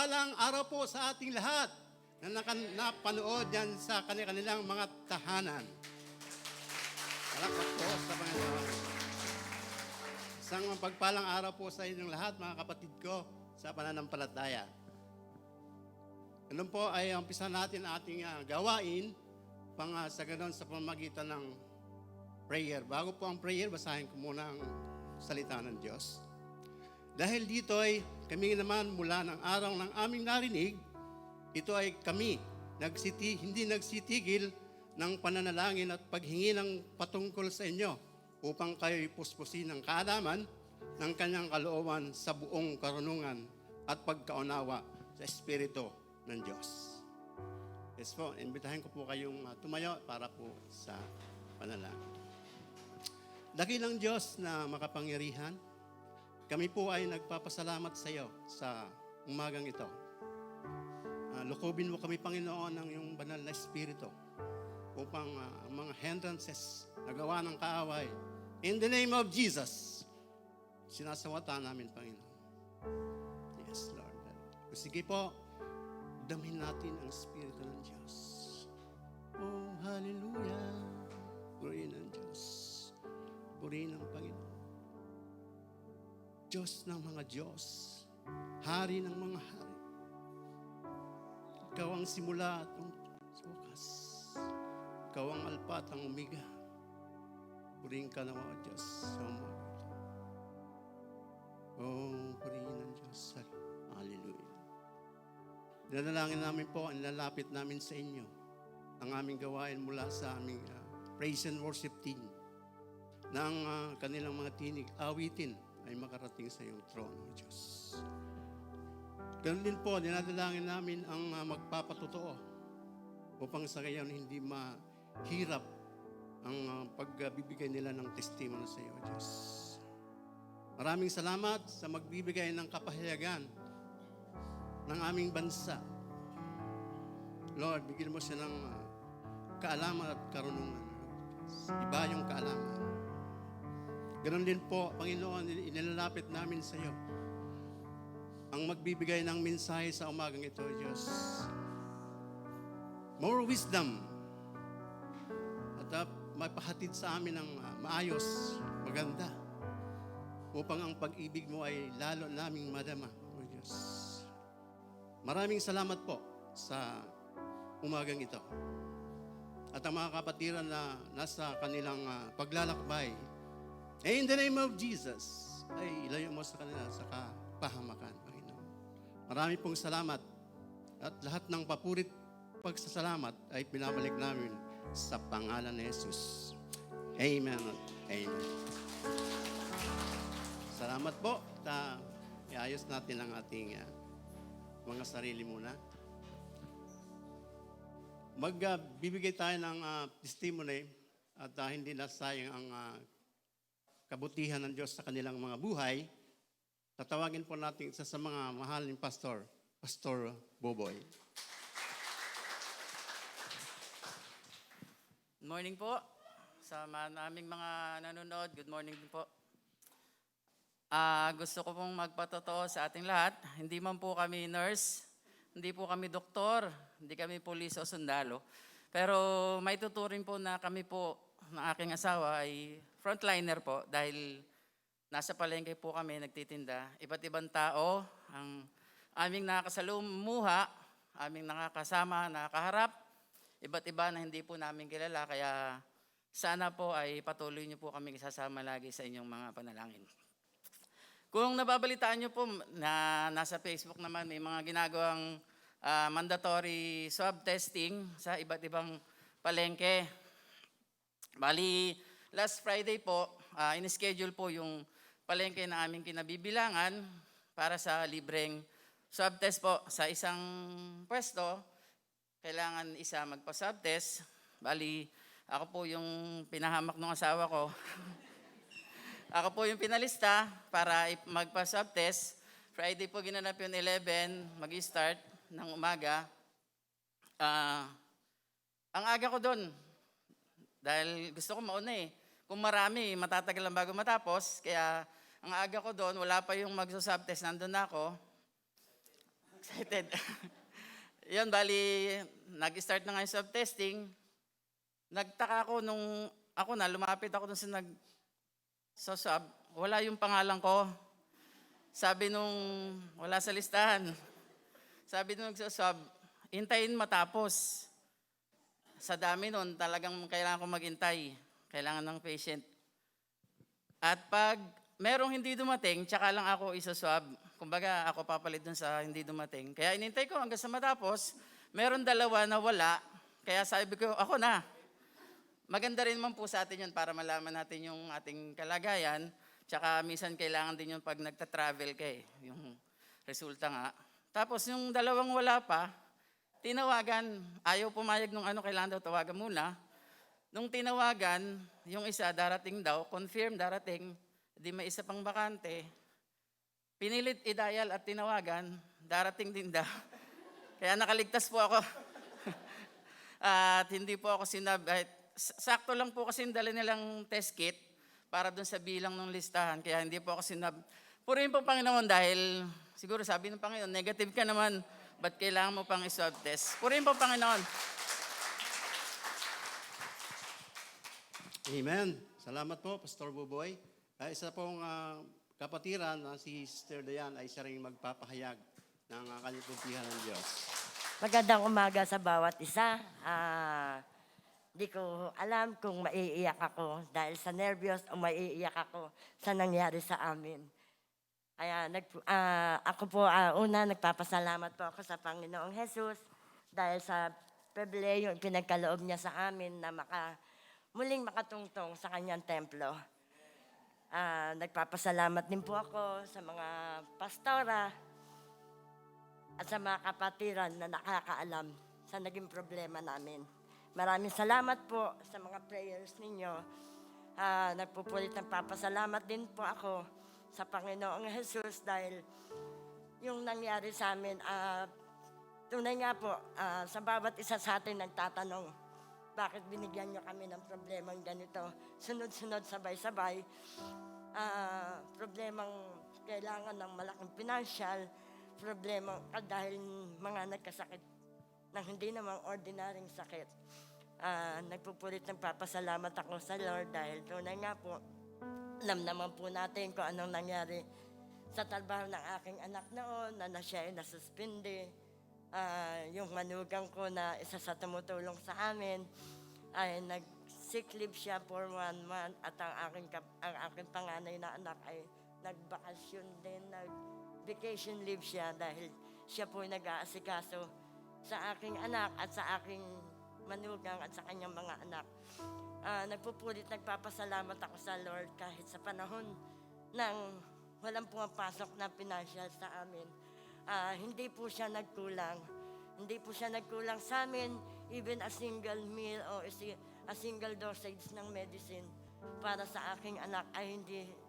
mapagpalang araw po sa ating lahat na napanood yan sa kanilang mga tahanan. Palakpak po sa Panginoon. Isang mapagpalang araw po sa inyong lahat, mga kapatid ko, sa pananampalataya. Ganun po ay umpisa natin ating gawain sa ganon sa pamamagitan ng prayer. Bago po ang prayer, basahin ko muna ang salita ng Diyos. Dahil dito ay kami naman mula ng araw ng aming narinig, ito ay kami hindi nagsitigil ng pananalangin at paghingi ng patungkol sa inyo upang kayo'y puspusin ng kaalaman ng kanyang kalooban sa buong karunungan at pagkaunawa sa Espiritu ng Diyos. Yes po, imbitahin ko po kayong tumayo para po sa panalangin. Dakilang Diyos na makapangyarihan, kami po ay nagpapasalamat sa iyo sa umagang ito. Lukubin mo kami, Panginoon, ng iyong banal na Espiritu upang ang mga hindrances na gawa ng kaaway, in the name of Jesus, sinasawata namin, Panginoon. Yes, Lord. Sige po, damhin natin ang Espiritu ng Diyos. Oh, hallelujah. Purihin ang Diyos. Purihin ang Panginoon. Diyos ng mga Diyos, Hari ng mga hari. Ikaw ang simula at ang wakas. Ikaw ang alpa at ang omega. Purihin ka naman, O Diyos, sa umaga. Oh, purihin ang Diyos. Hallelujah. Dinalangin namin po, nilalapit namin sa inyo ang aming gawain mula sa aming praise and worship team na ang kanilang mga tinig, awitin, ay makarating sa iyong trono, Diyos. Ganun din po, dinadalangin namin ang magpapatotoo upang sa gayon hindi mahirap ang pagbibigay nila ng testimony sa iyo, Diyos. Maraming salamat sa magbibigay ng kapahayagan ng aming bansa. Lord, bigyan mo siya ng kaalaman at karunungan. Iba yung kaalaman. Ganon din po, Panginoon, inilalapit namin sa iyo ang magbibigay ng mensahe sa umagang ito, Diyos. More wisdom at mapahatid sa amin ng maayos, maganda, upang ang pag-ibig mo ay lalo naming madama, O Diyos. Maraming salamat po sa umagang ito. At ang mga kapatiran na nasa kanilang paglalakbay, in the name of Jesus, ay ilayo mo sa kanila sa kapahamakan, Panginoon. Marami pong salamat at lahat ng papurit pagsasalamat ay pinabalik namin sa pangalan ni Jesus. Amen. Amen. Salamat po. Iayos natin ang ating mga sarili muna. Magbibigay tayo ng testimony at hindi nasayang ang kabutihan ng Diyos sa kanilang mga buhay. Tatawagin po natin isa sa mga mahal ni Pastor Boboy. Good morning po sa naming mga nanonood. Good morning din po. Gusto ko pong magpatotoo sa ating lahat. Hindi man po kami nurse, hindi po kami doktor, hindi kami pulis o sundalo. Pero may tuturing po na kami po ng aking asawa ay frontliner po dahil nasa palengke po kami nagtitinda. Iba't ibang tao ang aming nakasalumuha, aming nakakasama, nakaharap. Iba't iba na hindi po namin kilala. Kaya sana po ay patuloy niyo po kami isasama lagi sa inyong mga panalangin. Kung nababalitaan niyo po na nasa Facebook naman may mga ginagawang mandatory swab testing sa iba't ibang palengke. Bali, last Friday po, in-schedule po yung palengke na aming kinabibilangan para sa libreng swab test po. Sa isang pwesto, kailangan isa magpa-swab test. Bali, ako po yung pinahamak ng asawa ko. Ako po yung pinalista para magpa-swab test. Friday po ginanap yung 11, mag-start ng umaga. Ang aga ko doon, dahil gusto ko mauna eh. Kung marami, matatagal lang bago matapos. Kaya ang aga ko doon, wala pa yung mag-swab test, nandun na ako. excited. Yun, bali, nag-start na nga yung swab testing. Nagtaka ako nung ako na, lumapit ako dun sa swab, wala yung pangalan ko. Sabi nung, wala sa listahan. Sabi nung nagsaswab, hintayin matapos. Sa dami nun, talagang kailangan ko maghintay. Kailangan ng patient. At pag merong hindi dumating, tsaka lang ako isaswab. Kumbaga, ako papalit dun sa hindi dumating. Kaya inintay ko hanggang sa matapos. Meron dalawa na wala. Kaya sabi ko, ako na. Maganda rin man po sa atin yun para malaman natin yung ating kalagayan. Tsaka minsan kailangan din yung pag nagta-travel ka yung resulta nga. Tapos yung dalawang wala pa, tinawagan. Ayaw pumayag nung kailangan daw tawagan muna. Nung tinawagan, yung isa darating daw, confirm darating, di may isa pang bakante. Pinilit i-dial at tinawagan, darating din daw. Kaya nakaligtas po ako. At hindi po ako sakto lang po kasi dala nilang test kit para dun sa bilang ng listahan. Kaya hindi po ako Purihin po Panginoon dahil siguro sabi ng Panginoon, negative ka naman, ba't kailangan mo pang i-swab test? Purihin po Panginoon. Amen. Salamat po, Pastor Buboy. Isa pong kapatiran na si Sister Dayan ay siya rin magpapahayag ng kalipuntihan ng Diyos. Magandang umaga sa bawat isa. Di ko alam kung maiiyak ako dahil sa nervyos o maiiyak ako sa nangyari sa amin. Kaya ako po una nagpapasalamat po ako sa Panginoong Jesus dahil sa pribileyo yung pinagkaloob niya sa amin na muling makatungtong sa kanyang templo. Nagpapasalamat din po ako sa mga pastora at sa mga kapatiran na nakakaalam sa naging problema namin. Maraming salamat po sa mga prayers ninyo. Nagpupulit ng papasalamat din po ako sa Panginoong Jesus dahil yung nangyari sa amin, tunay nga po, sa bawat isa sa atin nagtatanong, bakit binigyan nyo kami ng problemang ganito? Sunod-sunod, sabay-sabay. Problemang kailangan ng malaking financial, problema dahil mga nagkasakit ng hindi namang ordinaryong sakit. Nagpupulit ng papasalamat ako sa Lord dahil tunay nga po, alam naman po natin kung anong nangyari sa trabaho ng aking anak noon na siya ay nasuspindi. Yung manugang ko na isa sa tumutulong sa amin ay nag-sick leave siya for 1 month at ang aking panganay na anak ay nagbakasyon din, nag-vacation leave siya dahil siya po ay nag-aasikaso sa aking anak at sa aking manugang at sa kanyang mga anak. Nagpapasalamat ako sa Lord kahit sa panahon ng walang pumapasok na financial sa amin. Hindi po siya nagkulang. Hindi po siya nagkulang sa amin, even a single meal o a single dosage ng medicine para sa aking anak ay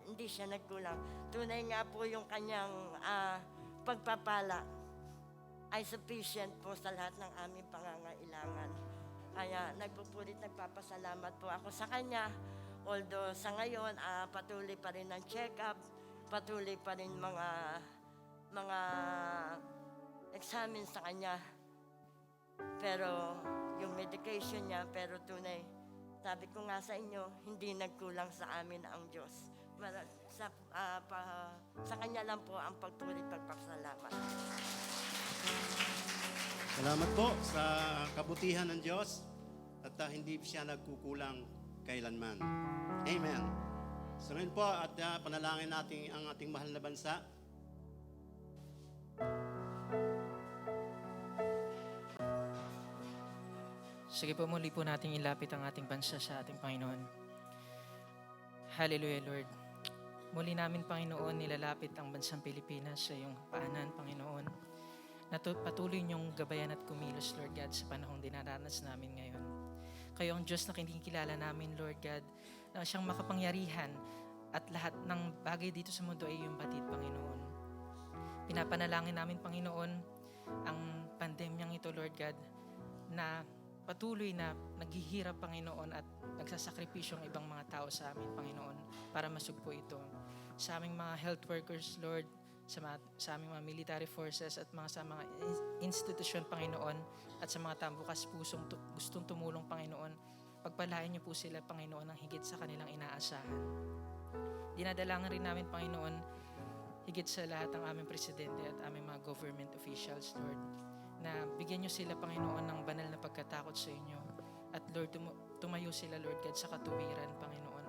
hindi siya nagkulang. Tunay nga po yung kanyang pagpapala ay sufficient po sa lahat ng aming pangangailangan. Kaya nagpapasalamat po ako sa kanya. Although sa ngayon, patuloy pa rin ang check-up, patuloy pa rin mga examine sa kanya. Pero yung medication niya, pero tunay, sabi ko nga sa inyo, hindi nagkulang sa amin ang Diyos. Sa kanya lang po ang pagpapasalamat. Salamat po sa kabutihan ng Diyos at hindi siya nagkukulang kailanman. Amen. So ngayon po at panalangin natin ang ating mahal na bansa. Sige po, muli po nating ilapit ang ating bansa sa ating Panginoon. Hallelujah, Lord. Muli namin, Panginoon, nilalapit ang bansang Pilipinas sa iyong paanan, Panginoon. Patuloy niyong gabayan at kumilos, Lord God, sa panahong dinaranas namin ngayon. Kayo ang Diyos na kinikilala namin, Lord God, na siyang makapangyarihan at lahat ng bagay dito sa mundo ay iyong batid, Panginoon. Pinapanalangin namin, Panginoon, ang pandemyang ito, Lord God, na patuloy na naghihirap, Panginoon, at nagsasakripisyo ang ibang mga tao sa amin, Panginoon, para masugpo ito. Sa aming mga health workers, Lord, sa aming mga military forces at sa mga institusyon, Panginoon, at sa mga tambukas pusong gustong tumulong, Panginoon. Pagpalain niyo po sila, Panginoon, ng higit sa kanilang inaasahan. Dinadalangin rin namin, Panginoon, higit sa lahat ang aming presidente at aming mga government officials, Lord, na bigyan niyo sila, Panginoon, ng banal na pagkatakot sa inyo. At Lord, tumayo sila, Lord God, sa katuwiran, Panginoon.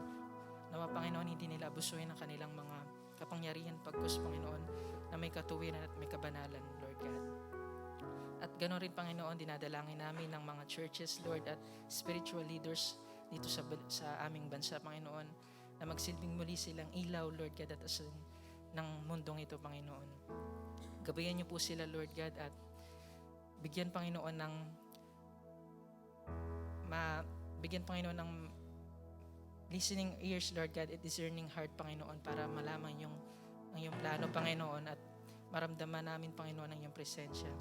Nawa, Panginoon, hindi nila abusuhin ang kanilang mga kapangyarihan pagkus, Panginoon, na may katuwiran at may kabanalan, Lord God. At ganoon rin, Panginoon, dinadalangin namin ng mga churches, Lord, at spiritual leaders dito sa aming bansa, Panginoon, na magsilbing muli silang ilaw, Lord God, at asin ng mundong ito, Panginoon. Gabayan niyo po sila, Lord God, at bigyan, Panginoon, ng listening ears, Lord God, at discerning heart, Panginoon, para malaman ang iyong plano, Panginoon, at maramdaman namin, Panginoon, ang iyong presensya.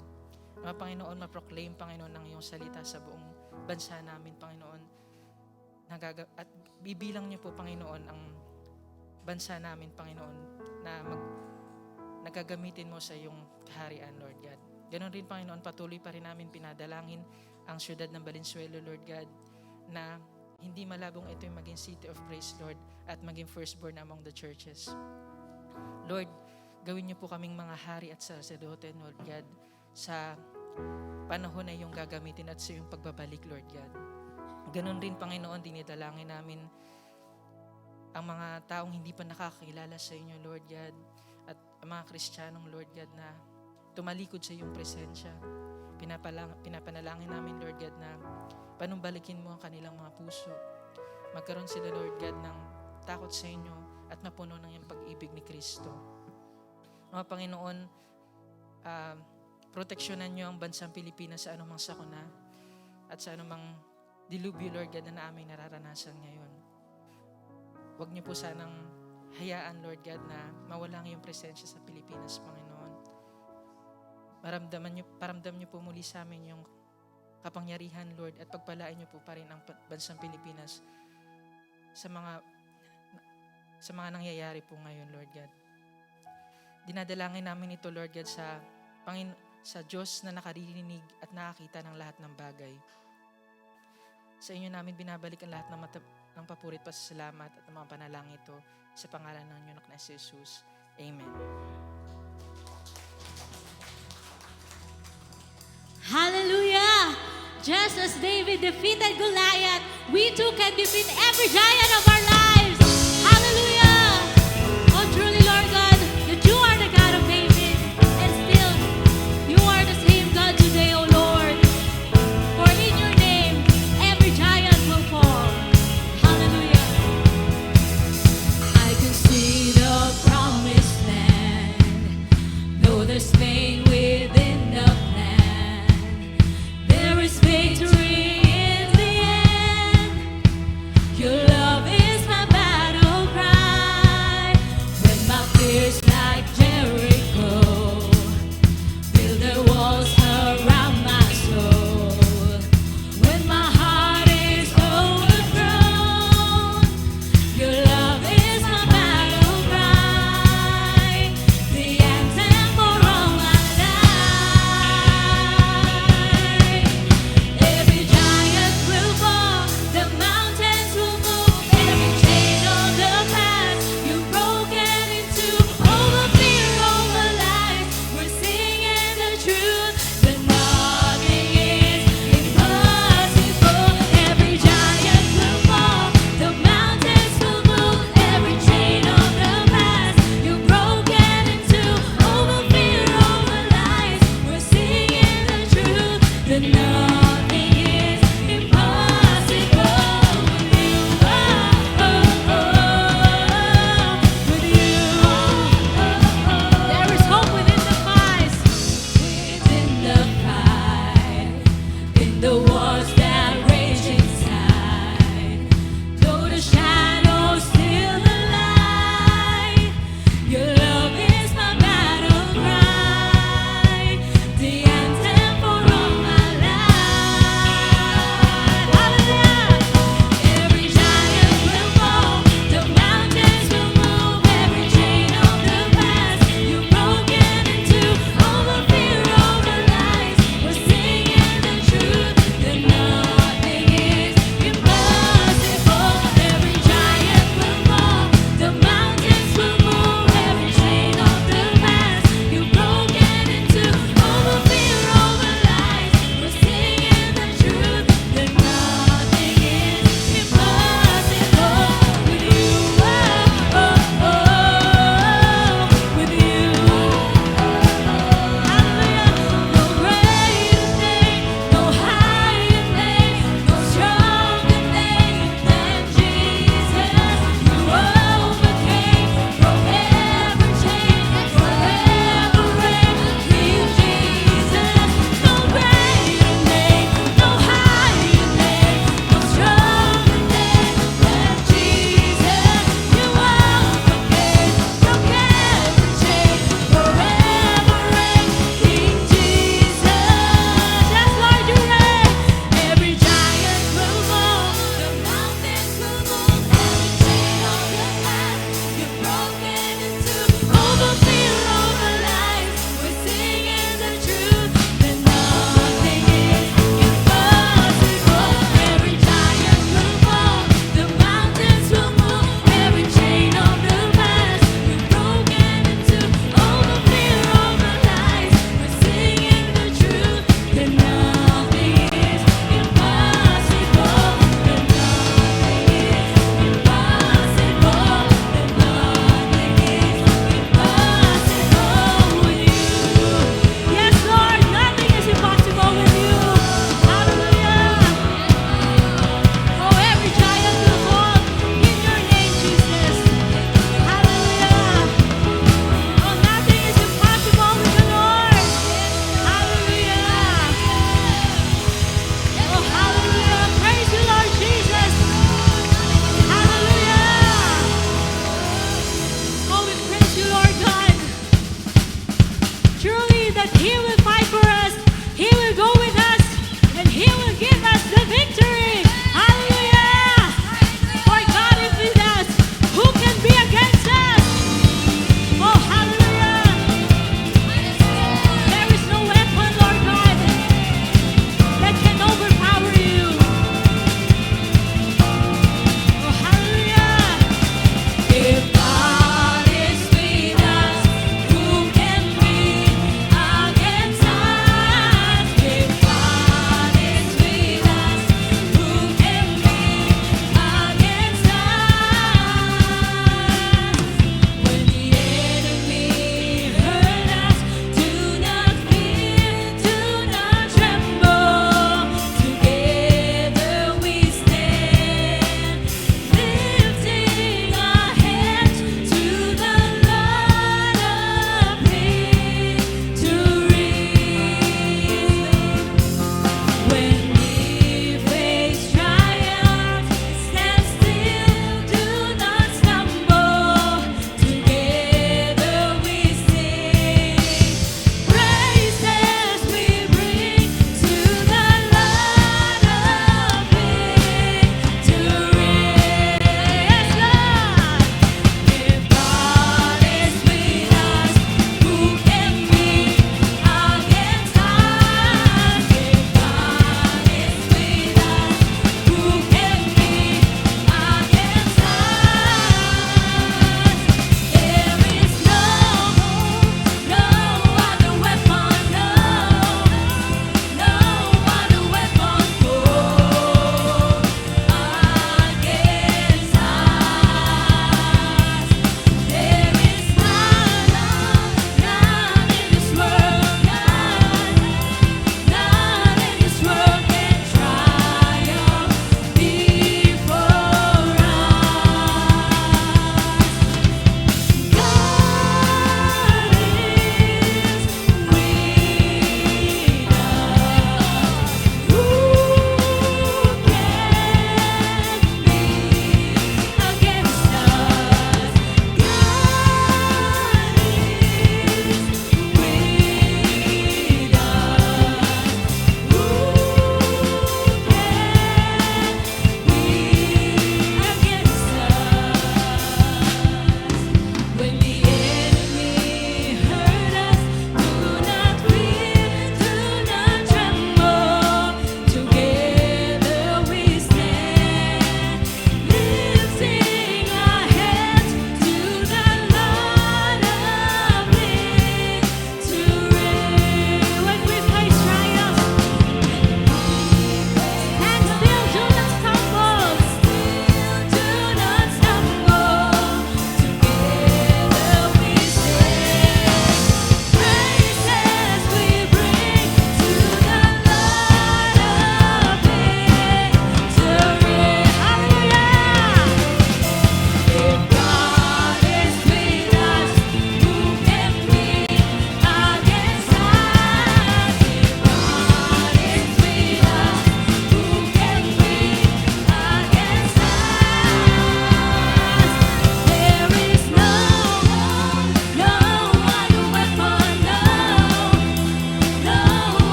Mga Panginoon, ma-proclaim, Panginoon, ang iyong salita sa buong bansa namin, Panginoon. At bibilang niyo po, Panginoon, ang bansa namin, Panginoon, na nagagamitin mo sa iyong kaharian, Lord God. Ganon rin, Panginoon, patuloy pa rin namin pinadalangin ang siyudad ng Valenzuela, Lord God, na hindi malabong ito yung maging city of praise, Lord, at maging firstborn among the churches. Lord, gawin niyo po kaming mga hari at sacerdote, Lord God, sa panahon na iyong gagamitin at sa iyong pagbabalik, Lord God. Ganon rin, Panginoon, dinidalangin namin ang mga taong hindi pa nakakilala sa inyo, Lord God, at ang mga Kristiyanong, Lord God, na tumalikod sa iyong presensya. Pinapanalangin namin, Lord God, na panumbalikin mo ang kanilang mga puso. Magkaroon sila, Lord God, ng takot sa inyo at mapuno ng iyong pag-ibig ni Kristo. Mga Panginoon, proteksyonan niyo ang bansang Pilipinas sa anumang sakuna at sa anumang dilubyo, Lord God, na aming nararanasan ngayon. Huwag niyo po sanang hayaan, Lord God, na mawala ang iyong presensya sa Pilipinas, Panginoon. Paramdam niyo po muli sa amin yung kapangyarihan, Lord, at pagpalain niyo po pa rin ang bansang Pilipinas sa mga nangyayari po ngayon, Lord God. Dinadalangin namin ito, Lord God, sa Diyos na nakarinig at nakakita ng lahat ng bagay. Sa inyo namin binabalik ang lahat ng papurit, pasasalamat at mga panalangin ito sa pangalan ng inyong anak na si Jesus. Amen. Hallelujah! Just as David defeated Goliath, we too can defeat every giant of our lives. Hallelujah! Oh, truly, Lord God, that you are the God of David, and still, you are the same God today, oh Lord. For in your name, every giant will fall. Hallelujah! I can see the promised land, though there's pain within the plan. There is victory in the end. Your love is my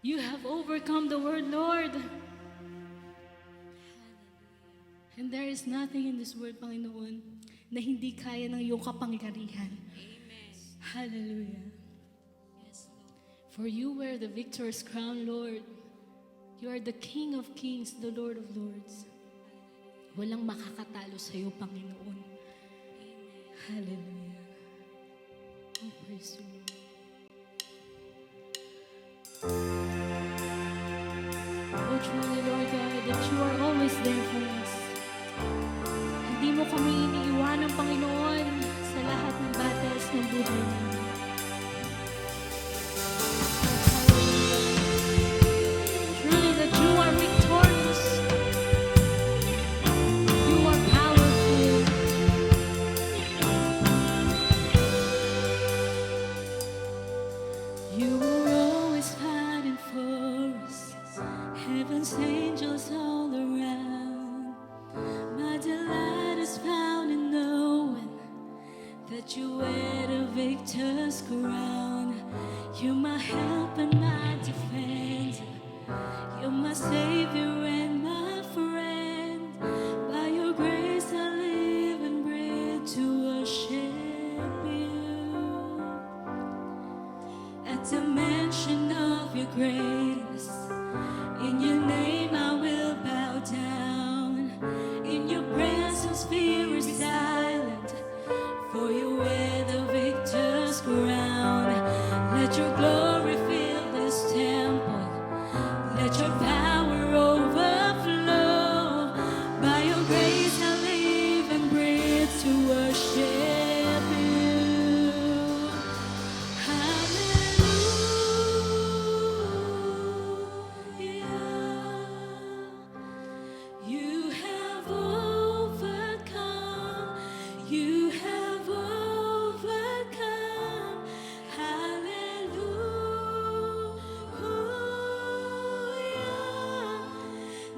You have overcome the world, Lord. And there is nothing in this world, Panginoon, na hindi kaya ng iyong kapangyarihan. Amen. Hallelujah. Yes, Lord. For you wear the victor's crown, Lord. You are the King of kings, the Lord of lords. Walang makakatalo sa iyo, Panginoon. Hallelujah. Oh, praise you, Lord. Oh, truly, Lord God, that you are always there for us. Hindi mo kami iniiwanan, Panginoon, sa lahat ng battles ng buhay namin. Truly that you are victorious. You are powerful. You are always fighting for us. Heaven's angels all around. My delight is found in knowing that you wear the victor's crown. You're my help and my defense. You're my savior and my friend. By your grace I live and breathe to worship you. At the mention of your greatness, in your name I will bow down. In your presence fear is silent, for you wear the victor's crown. Let your glory fill this temple. Let your power overflow. By your grace I live and breathe to worship you. Hallelujah. You have overcome. You have overcome. Hallelujah.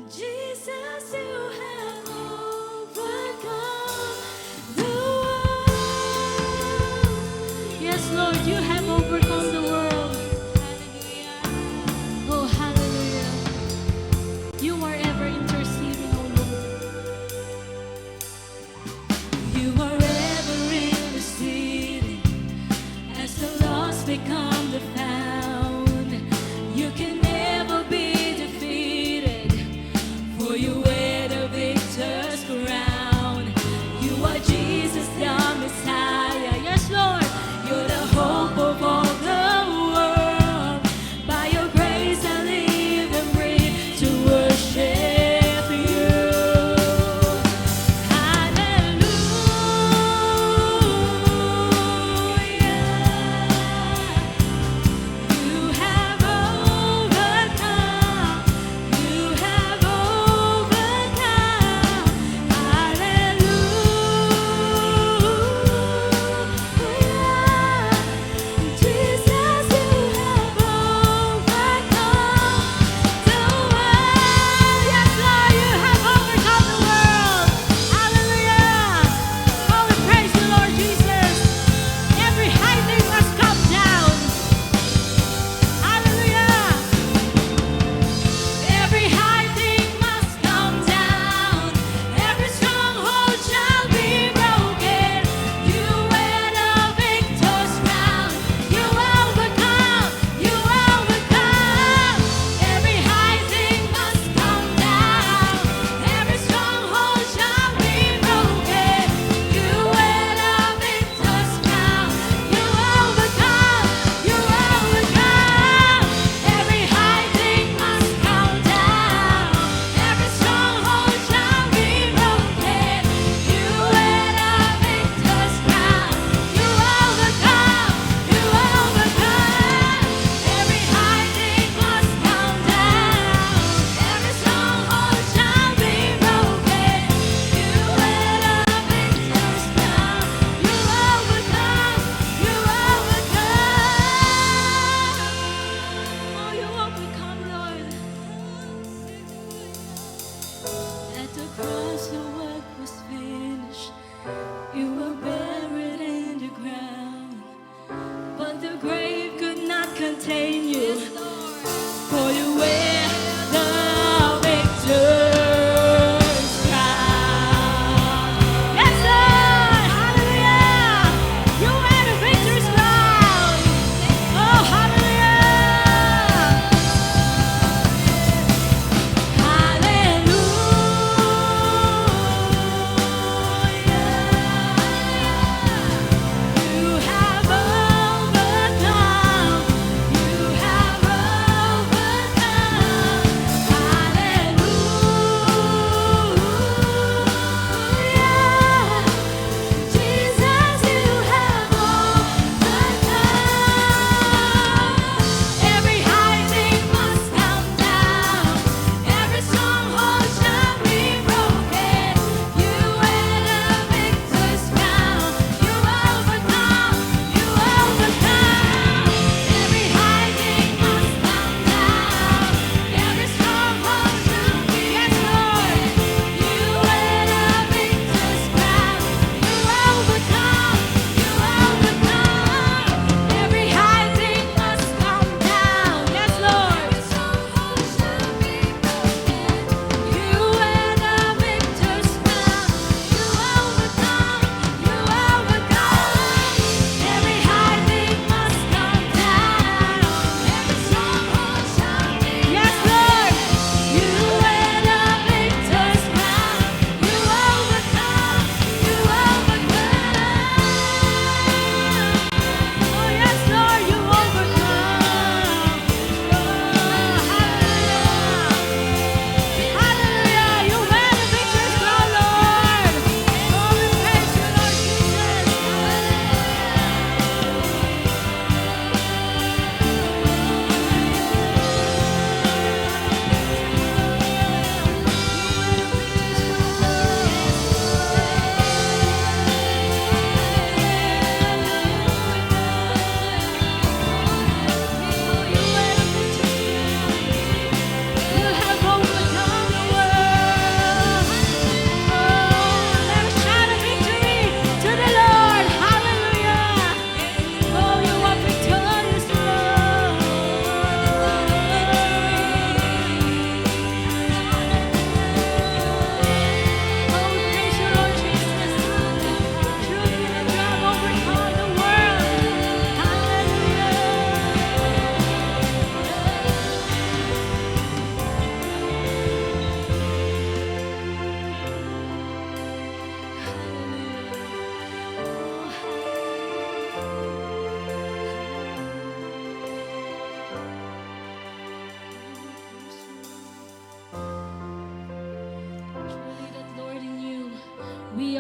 Jesus, you have overcome the world. Yes, Lord, you have overcome the world. Oh, hallelujah. You are ever interceding, oh Lord. You are ever interceding as the lost become the found. You can never be defeated, for you wear the victor's crown. You are Jesus, the Messiah. Yes, Lord, you're the hope of all the world. By your grace I live and breathe to worship you. Hallelujah.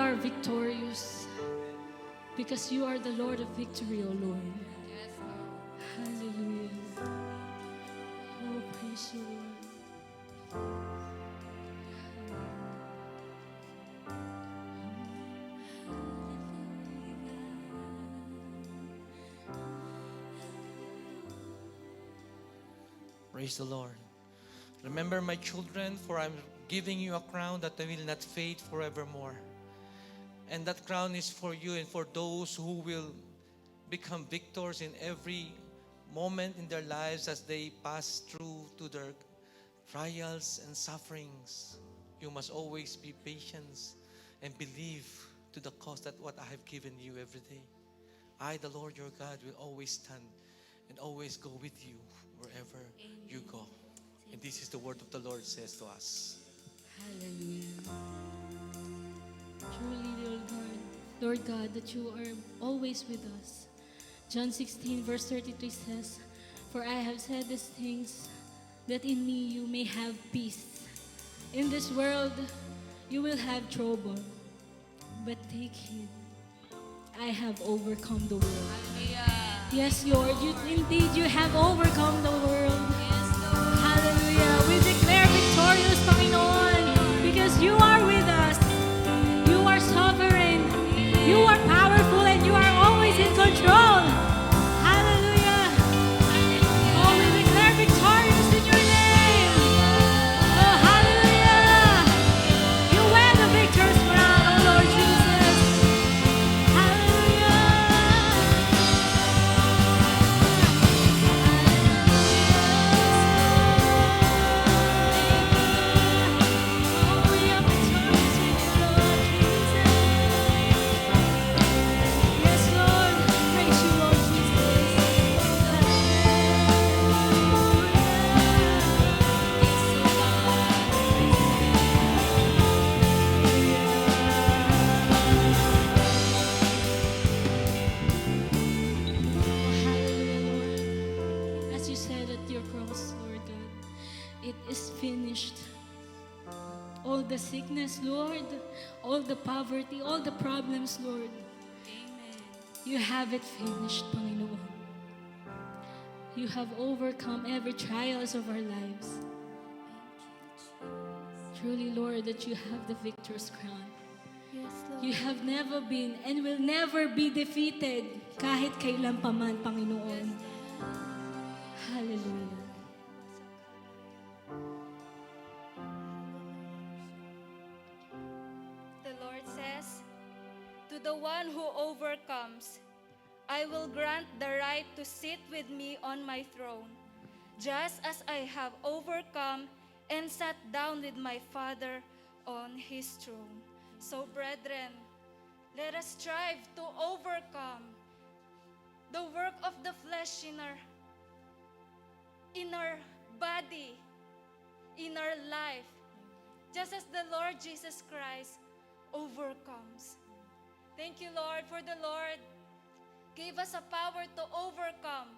are victorious because you are the Lord of victory, O Lord. Yes, Lord. Hallelujah. Oh, praise you, Lord. Praise the Lord. Remember, my children, for I'm giving you a crown that will not fade forevermore. And that crown is for you and for those who will become victors in every moment in their lives as they pass through to their trials and sufferings. You must always be patient and believe to the cause that what I have given you every day. I, the Lord your God, will always stand and always go with you wherever you go. And this is the word of the Lord says to us. Hallelujah. Truly, Lord God, that you are always with us. John 16, verse 33 says, "For I have said these things, that in me you may have peace. In this world you will have trouble, but take heed. I have overcome the world." Hallelujah. Yes, Lord, indeed you have overcome the world. Yes, Lord. Hallelujah. We declare victorious, Panginoon, because you are with us. You are sovereign. You are powerful, and you are always in control. Hallelujah. Oh, we declare victorious in your name. Oh, hallelujah. You wear the victor's crown, oh Lord Jesus. Hallelujah. As you said at your cross, Lord God, it is finished. All the sickness, Lord, all the poverty, all the problems, Lord, Amen. you have it finished, Panginoon. You have overcome every trials of our lives. Truly, Lord, that you have the victor's crown. Yes, Lord. You have never been and will never be defeated kahit kailan pa man, Panginoon. Hallelujah. The Lord says, "To the one who overcomes, I will grant the right to sit with me on my throne, just as I have overcome and sat down with my Father on his throne." So, brethren, let us strive to overcome the work of the flesh in our body, in our life, just as the Lord Jesus Christ overcomes. Thank you, Lord, for the Lord gave us a power to overcome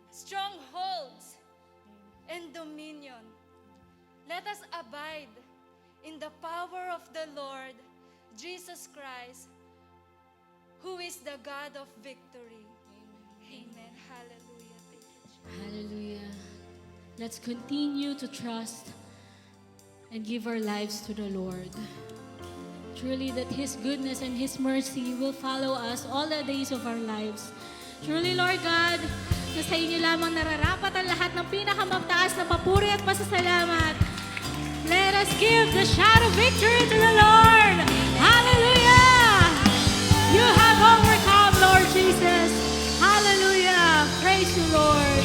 strongholds and dominion. Let us abide in the power of the Lord Jesus Christ, who is the God of victory. Amen. Hallelujah. Thank you, Jesus. Hallelujah. Let's continue to trust and give our lives to the Lord. Truly that His goodness and His mercy will follow us all the days of our lives. Truly, Lord God, na sa inyo lamang nararapat ang lahat ng pinakamataas na papuri at pasasalamat. Let us give the shout of victory to the Lord. Hallelujah! You have overcome, Lord Jesus. Hallelujah! Praise you, Lord.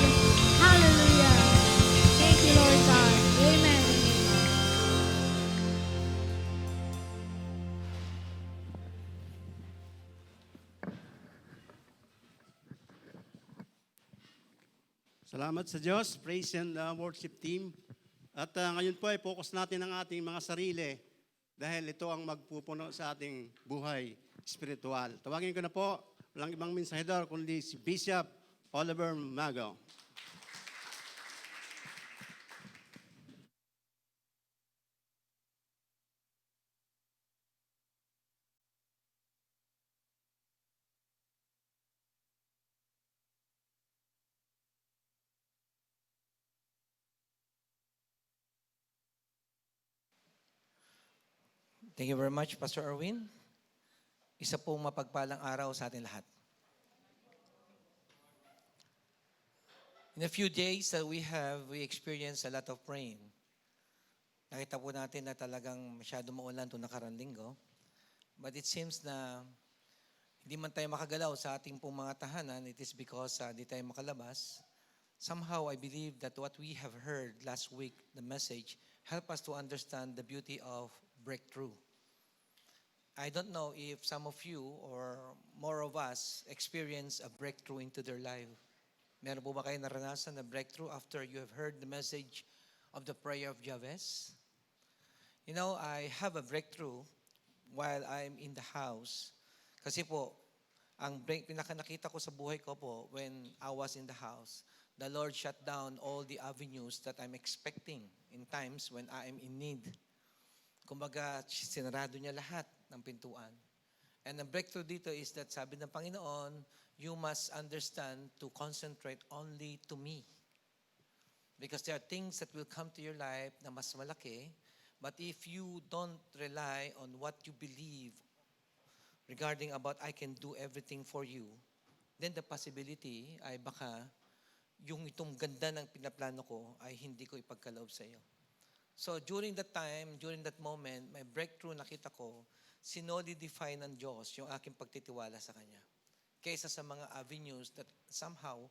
Hallelujah. Thank you, Lord God. Amen. Salamat sa Diyos, praise and worship team. At ngayon po ay focus natin ang ating mga sarili dahil ito ang magpupuno sa ating buhay spiritual. Tawagin ko na po, walang ibang mensahedor kundi si Bishop Oliver Mago. Thank you very much, Pastor Erwin. Isa pong mapagpalang araw sa atin lahat. In a few days that we experienced a lot of rain. Nakita po natin na talagang masyado maulan itong nakarang linggo. But it seems na hindi man tayo makagalaw sa ating pong mga tahanan, it is because di tayo makalabas. Somehow, I believe that what we have heard last week, the message, help us to understand the beauty of breakthrough. I don't know if some of you or more of us experience a breakthrough into their life. Meron po ba kayo naranasan na breakthrough after you have heard the message of the prayer of Jabez? You know, I have a breakthrough while I'm in the house. Kasi po, ang pinaka nakita ko sa buhay ko po, when I was in the house, the Lord shut down all the avenues that I'm expecting in times when I am in need. Kumbaga, sinarado niya lahat ng pintuan. And the breakthrough dito is that sabi ng Panginoon, you must understand to concentrate only to me. Because there are things that will come to your life na mas malaki, but if you don't rely on what you believe regarding about I can do everything for you, then the possibility ay baka yung itong ganda ng pinaplano ko ay hindi ko ipagkaloob sa iyo. So during that time, during that moment, my breakthrough nakita ko, sinolidify ng Diyos yung aking pagtitiwala sa Kanya. Kaysa sa mga avenues that somehow,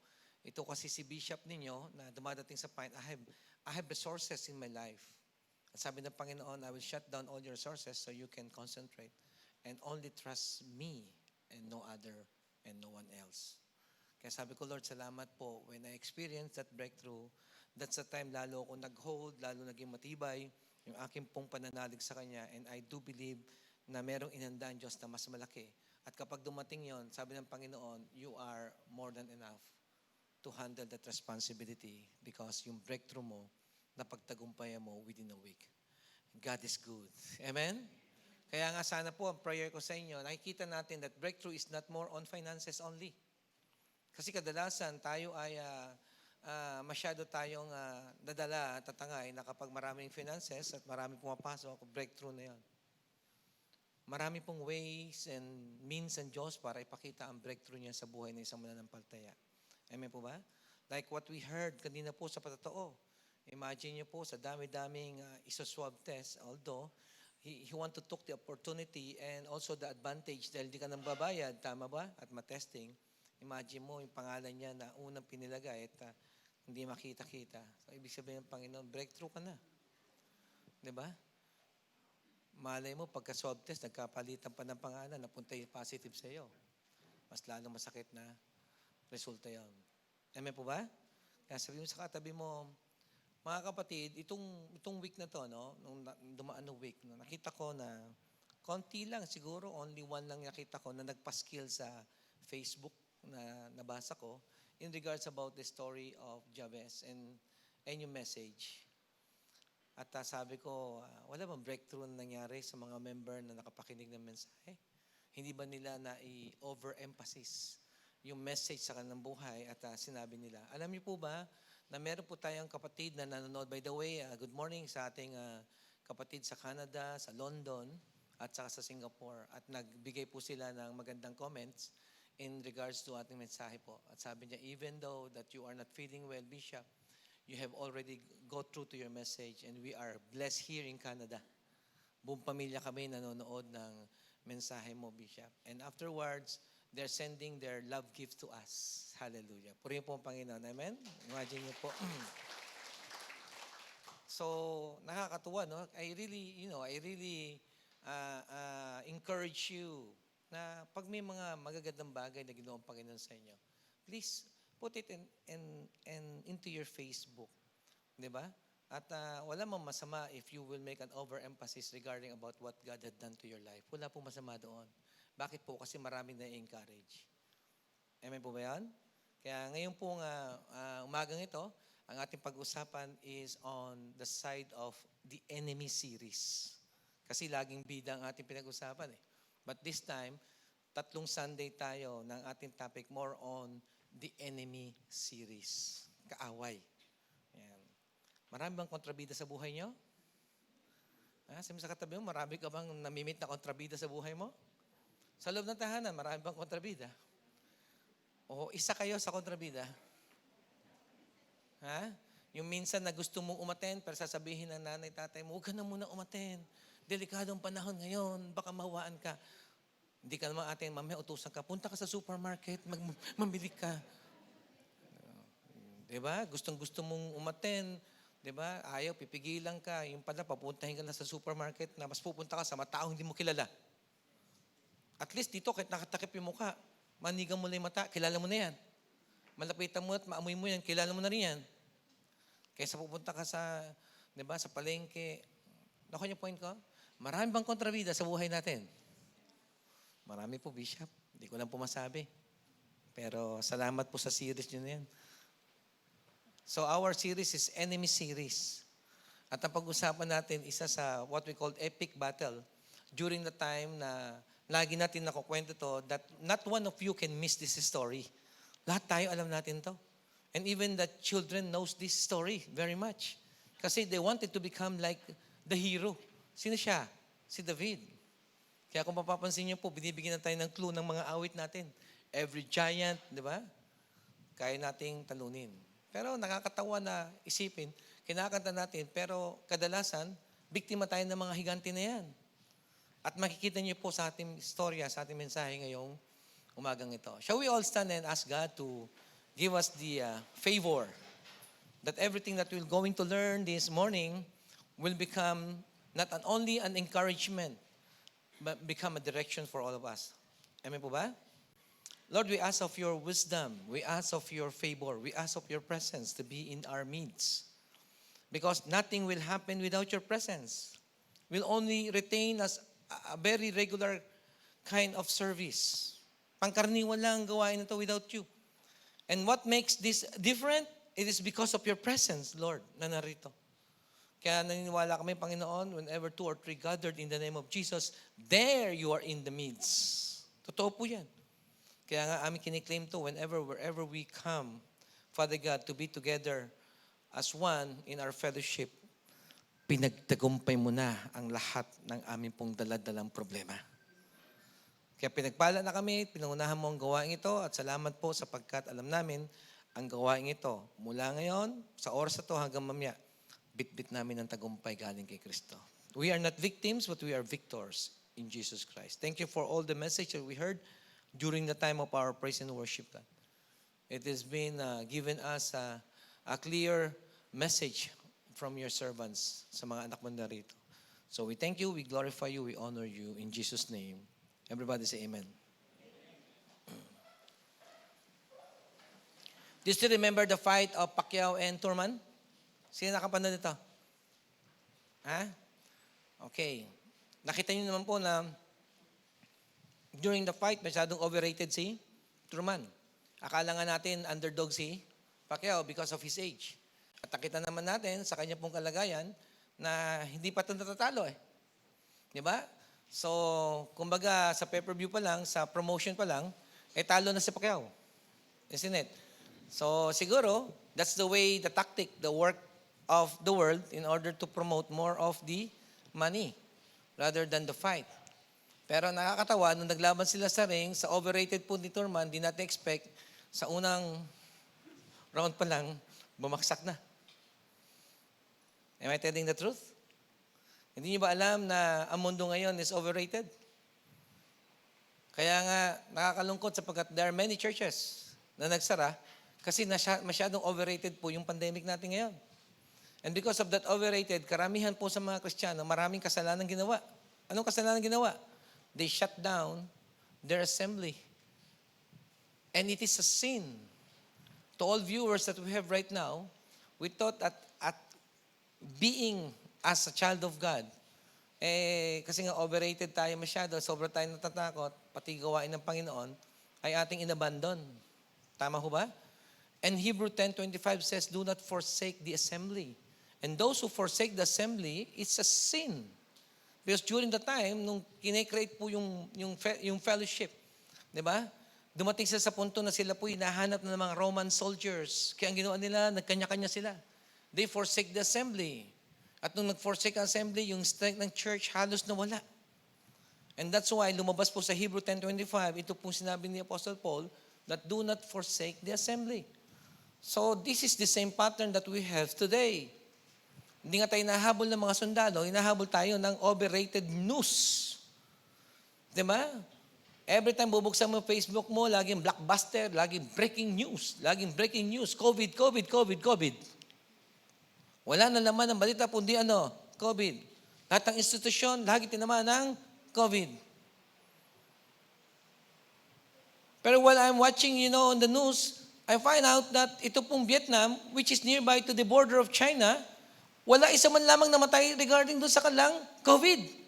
ito kasi si Bishop ninyo na dumadating sa point, I have resources in my life. At sabi ng Panginoon, I will shut down all your resources so you can concentrate and only trust me and no other and no one else. Kaya sabi ko, Lord, salamat po. When I experienced that breakthrough, that's the time lalo ako nag-hold, lalo naging matibay yung aking pong pananalig sa Kanya. And I do believe na merong inandaan Diyos na mas malaki. At kapag dumating yon, sabi ng Panginoon, you are more than enough to handle that responsibility because yung breakthrough mo, napagtagumpayan mo within a week. God is good. Amen? Kaya nga sana po, ang prayer ko sa inyo, nakikita natin that breakthrough is not more on finances only. Kasi kadalasan tayo ay masyado tayong dadala, tatangay na kapag maraming finances at maraming pumapasok, breakthrough na yon. Marami pong ways and means ng Diyos para ipakita ang breakthrough niya sa buhay ng isang mananampalataya. Amen po ba? Like what we heard kanina po sa patotoo. Imagine niyo po sa dami-daming isoswab test, although he want to took the opportunity and also the advantage dahil di ka nang babayad, tama ba? At matesting. Imagine mo yung pangalan niya na unang pinilagay at hindi makita-kita. So, ibig sabihin ng Panginoon, breakthrough ka na. Diba? Malay mo, pagka-swab test, nagkapalitan pa ng pangalan, napunta yung positive sa iyo. Mas lalong masakit na resulta yun. Amen po ba? Kaya sabi mo sa katabi mo, mga kapatid, itong week na to, no? Nung dumaan na week, no? Nakita ko na konti lang, siguro only one lang nakita ko na nagpa-skill sa Facebook na nabasa ko in regards about the story of Jabez and yung message. At sabi ko, wala bang breakthrough na nangyari sa mga member na nakapakinig ng mensahe? Hindi ba nila na i-overemphasis yung message sa kanilang buhay at sinabi nila? Alam niyo po ba na meron po tayong kapatid na nanonood? By the way, good morning sa ating kapatid sa Canada, sa London, at saka sa Singapore. At nagbigay po sila ng magandang comments in regards to ating mensahe po. At sabi niya, even though that you are not feeling well, Bishop, you have already go through to your message and we are blessed here in Canada. Buong pamilya kami nanonood ng mensahe mo, Bishop. And afterwards, they're sending their love gift to us. Hallelujah. Purihin po ang Panginoon. Amen? Imagine niyo po. So, nakakatuwa, no? I really encourage you na pag may mga magagandang bagay na ginawa ang Panginoon sa inyo, please put it into your Facebook. Di ba? At wala mang masama if you will make an overemphasis regarding about what God had done to your life. Wala pong masama doon. Bakit po? Kasi maraming na-encourage. Amen po ba yan? Kaya ngayon pong umagang ito, ang ating pag-usapan is on the side of the enemy series. Kasi laging bida ang ating pinag-usapan eh. But this time, 3 Sunday tayo ng ating topic more on the enemy series. Kaaway. Ayan. Marami bang kontrabida sa buhay nyo? Sabi sa katabi mo, marami ka bang namimit na kontrabida sa buhay mo? Sa loob ng tahanan, marami bang kontrabida? O isa kayo sa kontrabida? Ha? Yung minsan na gusto mong umaten, pero sasabihin ng nanay, tatay mo, huwag ka na muna umaten. Delikadong panahon ngayon, baka mahawaan ka. Hindi ka naman atin, mamaya utusan ka, punta ka sa supermarket, mamili ka. Diba? Gustong-gusto mong umaten, diba? Ayaw, pipigilan ka. Yung pala, papuntahin ka na sa supermarket na mas pupunta ka sa mataong hindi mo kilala. At least dito, kahit nakatakip yung mukha, manigang mo na yung mata, kilala mo na yan. Malapitan mo at maamoy mo yan, kilala mo na rin yan. Kaysa pupunta ka sa, diba, sa palengke. Nakuha niyo point ko? Marami bang kontrabida sa buhay natin? Marami po, Bishop. Hindi ko lang po masabi. Pero salamat po sa series niyo na yan. So our series is Enemy Series. At ang pag-usapan natin, isa sa what we call epic battle during the time na lagi natin nakukwento to that not one of you can miss this story. Lahat tayo alam natin to. And even the children knows this story very much. Kasi they wanted to become like the hero. Sino siya? Si David. Kaya kung mapapansin niyo po, binibigyan na tayo ng clue ng mga awit natin. Every giant, di ba? Kaya nating talunin. Pero nakakatawa na isipin, kinakanta natin, pero kadalasan, biktima tayo ng mga higante na yan. At makikita niyo po sa ating istorya, sa ating mensahe ngayong umagang ito. Shall we all stand and ask God to give us the favor that everything that we're going to learn this morning will become not only an encouragement, but become a direction for all of us. Amen po ba? Lord, we ask of your wisdom. We ask of your favor. We ask of your presence to be in our midst. Because nothing will happen without your presence. We'll only retain as a very regular kind of service. Pangkaraniwan lang ang gawain ito without you. And what makes this different? It is because of your presence, Lord, na narito. Kaya naniniwala kami, Panginoon, whenever 2 or 3 gathered in the name of Jesus, there you are in the midst. Totoo po yan. Kaya nga aming kiniklaim to, wherever we come, Father God, to be together as one in our fellowship, pinagtagumpay mo na ang lahat ng aming pong daladalang problema. Kaya pinagpala na kami, pinangunahan mo ang gawain ito, at salamat po sapagkat alam namin ang gawain ito. Mula ngayon, sa oras na ito hanggang mamaya, bit-bit namin ang tagumpay galing kay Kristo. We are not victims, but we are victors in Jesus Christ. Thank you for all the message that we heard during the time of our praise and worship, God. It has been given us a clear message from your servants sa mga anak mo narito. So we thank you, we glorify you, we honor you in Jesus' name. Everybody say amen. Do you still remember the fight of Pacquiao and Thurman? Sino nakapanood nito? Ha? Okay. Nakita niyo naman po na during the fight, masyadong overrated si Thurman. Akala nga natin underdog si Pacquiao because of his age. At nakita naman natin sa kanya pong kalagayan na hindi pa ito natatalo eh. Di ba? So, kumbaga sa pay-per-view pa lang, sa promotion pa lang, talo na si Pacquiao. Isn't it? So, siguro, that's the way, the tactic, the work of the world in order to promote more of the money rather than the fight. Pero nakakatawa, nung naglaban sila sa ring, sa overrated po ni Thurman, di natin expect, sa unang round pa lang, bumaksak na. Am I telling the truth? Hindi niyo ba alam na ang mundo ngayon is overrated? Kaya nga, nakakalungkot sapagkat there are many churches na nagsara kasi masyadong overrated po yung pandemic natin ngayon. And because of that overrated, karamihan po sa mga Kristiyano, maraming kasalanan ginawa. Anong kasalanan ginawa? They shut down their assembly. And it is a sin. To all viewers that we have right now, we thought at being as a child of God, kasi nga overrated tayo masyado, sobra tayo natatakot, pati gawain ng Panginoon, ay ating inabandon. Tama ho ba? And Hebrew 10:25 says, do not forsake the assembly. And those who forsake the assembly, it's a sin. Because during the time, nung kinecreate po yung fellowship, di ba? Dumating sila sa punto na sila po hinahanap ng mga Roman soldiers. Kaya ang ginawa nila, nagkanya-kanya sila. They forsake the assembly. At nung nag-forsake ang assembly, yung strength ng church halos nawala. And that's why lumabas po sa Hebrew 10:25, ito pong sinabi ni Apostle Paul, that do not forsake the assembly. So this is the same pattern that we have today. Hindi nga tayo nahabol ng mga sundalo, hinahabol tayo ng overrated news. Diba? Every time bubuksan mo Facebook mo, laging blockbuster, laging breaking news, COVID. Wala na naman ang balita, kundi COVID. Lahat ng institusyon, lagi tinamaan ng COVID. Pero while I'm watching, on the news, I find out that ito pong Vietnam, which is nearby to the border of China, wala isa man lamang namatay regarding doon sa kanilang COVID.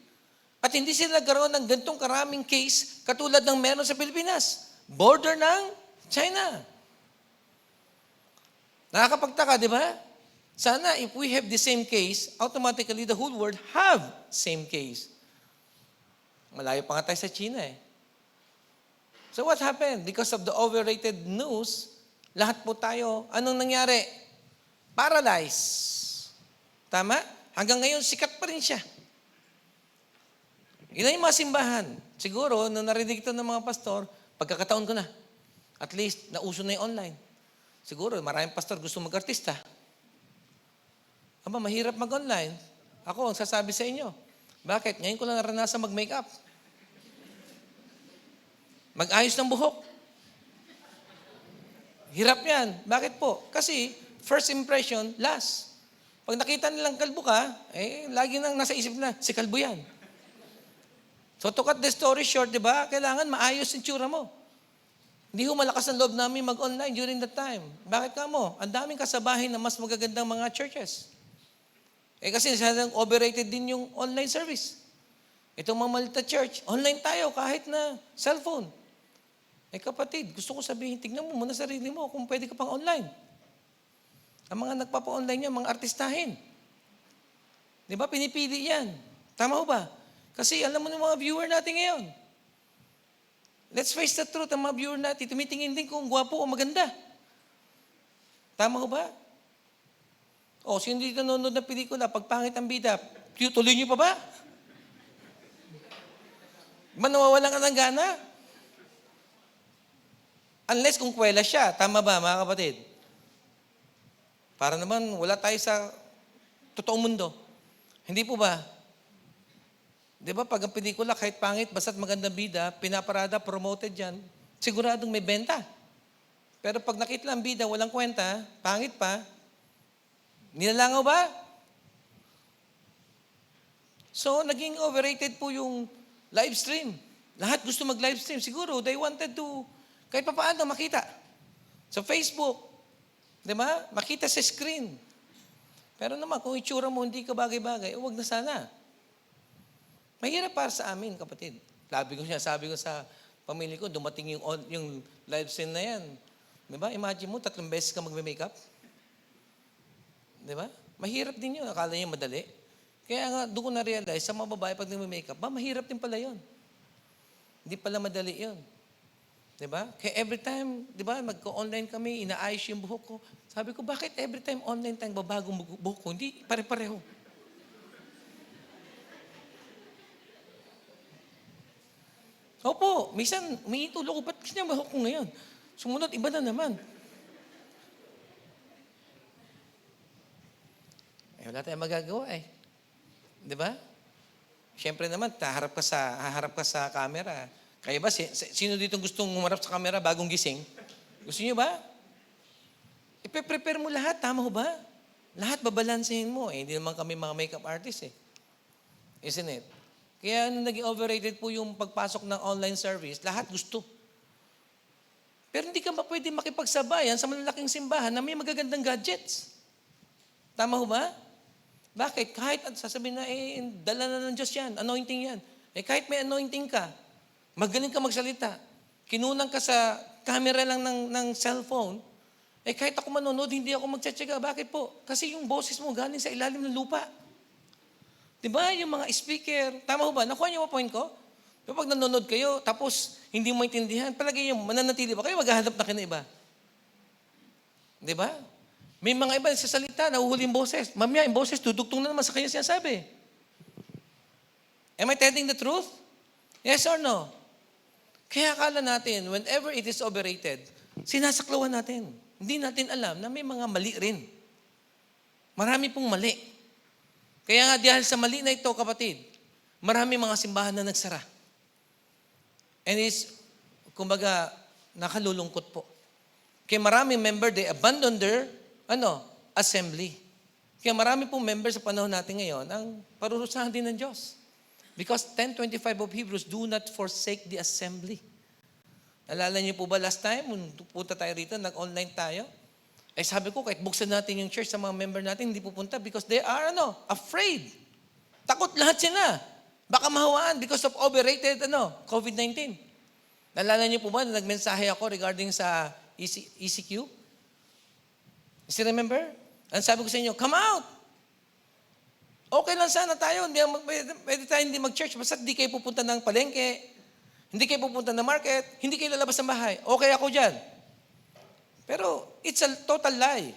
At hindi sila nagkaroon ng gantong karaming case katulad ng meron sa Pilipinas. Border ng China. Nakakapagtaka, di ba? Sana if we have the same case, automatically the whole world have same case. Malayo pa nga tayo sa China eh. So what happened? Because of the overrated news, lahat po tayo, anong nangyari? Paralyzed. Tama? Hanggang ngayon, sikat pa rin siya. Yun yung mga simbahan. Siguro, nung narinig ito ng mga pastor, pagkakataon ko na. At least, nauso na yung online. Siguro, maraming pastor gusto mag-artista. Aba, mahirap mag-online. Ako, ang sasabi sa inyo. Bakit? Ngayon ko lang naranasan mag-makeup. Mag-ayos ng buhok. Hirap yan. Bakit po? Kasi, first impression, last. Pag nakita nilang kalbo ka, lagi nang nasa isip na, si kalbo yan. So to cut the story short, di ba? Kailangan maayos yung tsura mo. Hindi ho malakas ang loob namin mag-online during that time. Bakit ka mo? Ang daming kasabahin na mas magagandang mga churches. Kasi masyadong overrated din yung online service. Itong mga malita church, online tayo kahit na cellphone. Kapatid, gusto ko sabihin, tignan mo muna sarili mo kung pwede ka pang online. Ang mga nagpapa-online niya, mga artistahin. Di ba? Pinipili yan. Tama ho ba? Kasi alam mo ng mga viewer natin ngayon. Let's face the truth, ang mga viewer natin, tumitingin din kung gwapo o maganda. Tama ho ba? Sino dito nanonood ng pelikula, pag pangit ang bida, tuloy niyo pa ba? Nawawalan ka ng gana? Unless kung kwela siya. Tama ba, mga kapatid? Para naman, wala tayo sa totoong mundo. Hindi po ba? Di ba, pag ang pelikula, kahit pangit, basta't magandang bida, pinaparada, promoted yan, siguradong may benta. Pero pag nakita lang bida, walang kwenta, pangit pa, nilalangaw ba? So, naging overrated po yung live stream. Lahat gusto mag-live stream. Siguro, they wanted to, kahit pa paano makita. Sa Facebook, di ba? Makita sa screen. Pero naman, kung itsura mo hindi ka bagay-bagay, huwag na sana. Mahirap para sa amin, kapatid. Sabi ko sa pamilya ko, dumating yung live stream na yan. Di ba? Imagine mo, 3 beses ka magme-makeup. Di ba? Mahirap din yun. Akala niyo madali. Kaya nga, doon ko na-realize, sa mga babae pag nagme-makeup, mahirap din pala yun. Hindi pala madali yun. Di ba? Kaya every time, di ba, magko-online kami, inaayos yung buhok ko. Sabi ko, bakit every time online tayong babagong buhok ko? Hindi pare-pareho. Opo, minsan, umiitulo ko, ba't gusto niya buhok ko ngayon? Sumunod, iba na naman. Wala tayong magagawa eh. Di ba? Siyempre naman, haharap ka sa camera. Kaya ba, sino dito gustong humarap sa camera bagong gising? Gusto niyo ba? Ipe-prepare mo lahat, tama ho ba? Lahat babalansehin mo. Hindi naman kami mga makeup artists eh. Isn't it? Kaya nung naging overrated po yung pagpasok ng online service, lahat gusto. Pero hindi ka pwede makipagsabayan sa malalaking simbahan na may magagandang gadgets. Tama ho ba? Bakit? Kahit sasabihin na, dala na ng Diyos yan, anointing yan. Kahit may anointing ka, magaling ka magsalita, kinunang ka sa camera lang ng cellphone, kahit ako manonood, hindi ako magtsatsaga. Bakit po? Kasi yung boses mo galing sa ilalim ng lupa. Diba? Yung mga speaker, tama ho ba? Nakuha niyo ang point ko? Pag nanonood kayo, tapos hindi mo maintindihan, palagi yung mananatili ba kayo, maghahanap na kinaiba. Diba? May mga iba sa salita, nahuhuli yung boses. Mamaya, yung boses, dudugtong na naman sa kanya sinasabi. Am I telling the truth? Yes or no? Kaya akala natin, whenever it is overrated, sinasaklawan natin. Hindi natin alam na may mga mali rin. Marami pong mali. Kaya nga dahil sa mali na ito, kapatid, marami mga simbahan na nagsara. And it's, kumbaga, nakalulungkot po. Kaya maraming member, they abandon their, assembly. Kaya marami pong member sa panahon natin ngayon ang parurusahan din ng Diyos. Because 10:25 of Hebrews, do not forsake the assembly. Alala niyo po ba last time, nung punta tayo rito, nag-online tayo? Eh sabi ko, kahit buksan natin yung church sa mga member natin, hindi pupunta because they are, afraid. Takot lahat sila. Baka mahawaan because of overrated, COVID-19. Alala niyo po ba na nagmensahe ako regarding sa ECQ? Still remember? Ang sabi ko sa inyo, come out! Okay lang sana tayo. Pwede tayo hindi mag-church. Basta hindi kayo pupunta ng palengke. Hindi kayo pupunta ng market. Hindi kayo lalabas ng bahay. Okay ako dyan. Pero it's a total lie.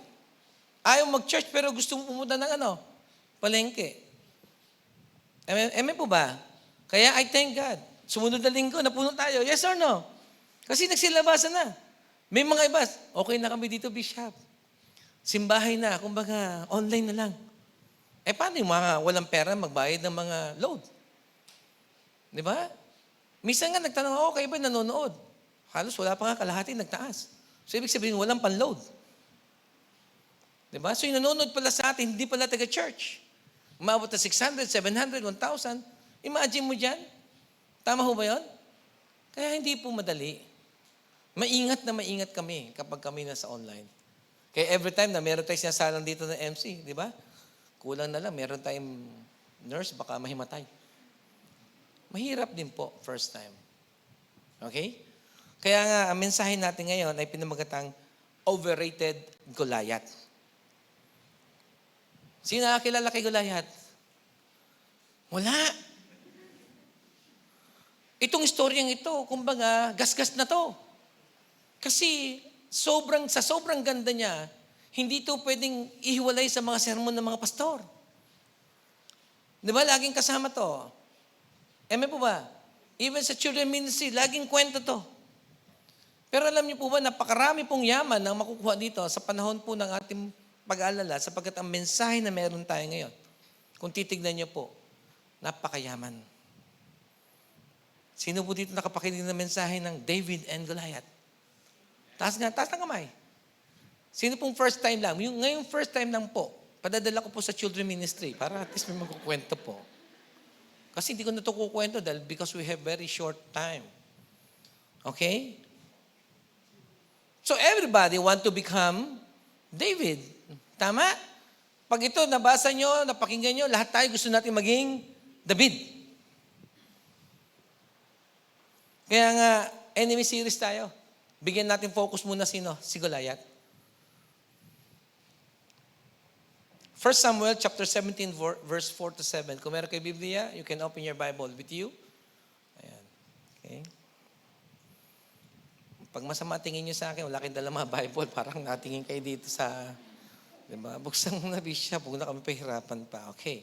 Ayaw mag-church pero gusto mo pumunta ng palengke. Amen po ba? Kaya I thank God. Sumunod na linggo, napuno tayo. Yes or no? Kasi nagsilabasan na. May mga iba, okay na kami dito, Bishop. Simbahay na, kumbaga, online na lang. Paano yung mga walang pera magbayad ng mga load? Di ba? Minsan nga nagtanong, okay ba nanonood? Halos wala pa nga kalahati, nagtaas. So, ibig sabihin, walang panload. Di ba? So, yung nanonood pala sa atin, hindi pala taga-church. Umabot na 600, 700, 1,000. Imagine mo dyan. Tama ho ba yun? Kaya hindi po madali. Maingat na maingat kami kapag kami nasa online. Kaya every time na meron tayong sinasalang dito ng MC, di ba? Kulang na lang, meron tayong nurse, baka mahimatay. Mahirap din po, first time. Okay? Kaya nga, ang mensahe natin ngayon ay pinamagatang overrated Goliath. Sino nakakilala kay Goliath? Wala. Itong istoryang ito, kumbaga, gasgas na to. Kasi sa sobrang ganda niya, hindi ito pwedeng ihiwalay sa mga sermon ng mga pastor. Di ba? Laging kasama to. Amen po ba? Even sa children ministry, laging kwento to. Pero alam niyo po ba, napakarami pong yaman ang makukuha dito sa panahon po ng ating pag-aalala sapagkat ang mensahe na meron tayo ngayon, kung titignan niyo po, napakayaman. Sino po dito nakapakinig ng mensahe ng David and Goliath? Taas ng kamay. Sino pong first time lang? Ngayong first time lang po, padadala ko po sa children ministry para at least may magkukwento po. Kasi hindi ko na ito kukwento dahil because we have very short time. Okay? So everybody want to become David. Tama? Pag ito nabasa nyo, napakinggan nyo, lahat tayo gusto natin maging David. Kaya nga, enemy series tayo. Bigyan natin focus muna sino? Si Goliath. 1 Samuel chapter 17 verse 4 to 7. Kung meron kayo Biblia, you can open your Bible with you. Ayan. Okay. Pag masama tingin nyo sa akin, wala kayong dala mga Bible, parang natingin kayo dito sa, diba? Buksan mo na, Bishop, huwag na kami pahirapan pa. Okay.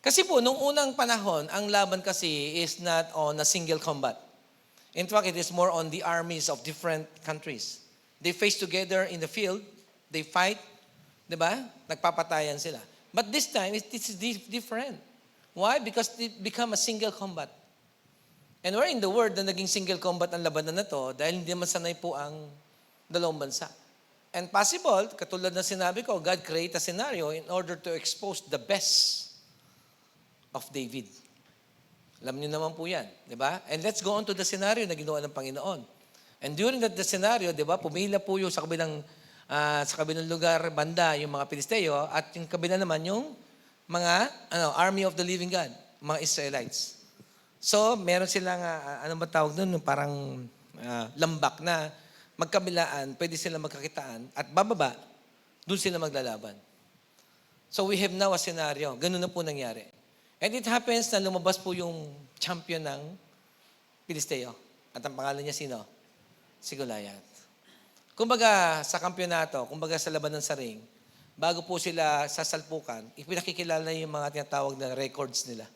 Kasi po, nung unang panahon, ang laban kasi is not on a single combat. In fact, it is more on the armies of different countries. They face together in the field, they fight, di ba? Nagpapatayan sila. But this time, it is different. Why? Because it become a single combat. And we're in the world na naging single combat ang labanan na to dahil hindi man sanay po ang dalawang bansa. And possible, katulad na sinabi ko, God create a scenario in order to expose the best of David. Alam niyo naman po yan, di ba? And let's go on to the scenario na ginawa ng Panginoon. And during that the scenario, di ba, pumila po yung sa kabilang lugar, banda, yung mga Pilisteo, at yung kabila naman yung mga army of the living God, mga Israelites. So, meron silang, ano ba tawag doon, parang lambak na magkabilaan, pwede sila magkakitaan, at bababa, doon sila maglalaban. So, we have now a scenario. Ganun na po nangyari. And it happens na lumabas po yung champion ng Pilisteo. At ang pangalan niya sino? Si Goliath. Kumbaga sa kampyonato, kumbaga sa labanan sa ring, bago po sila sasalpukan, ipinakikilala yung mga tinatawag na records nila.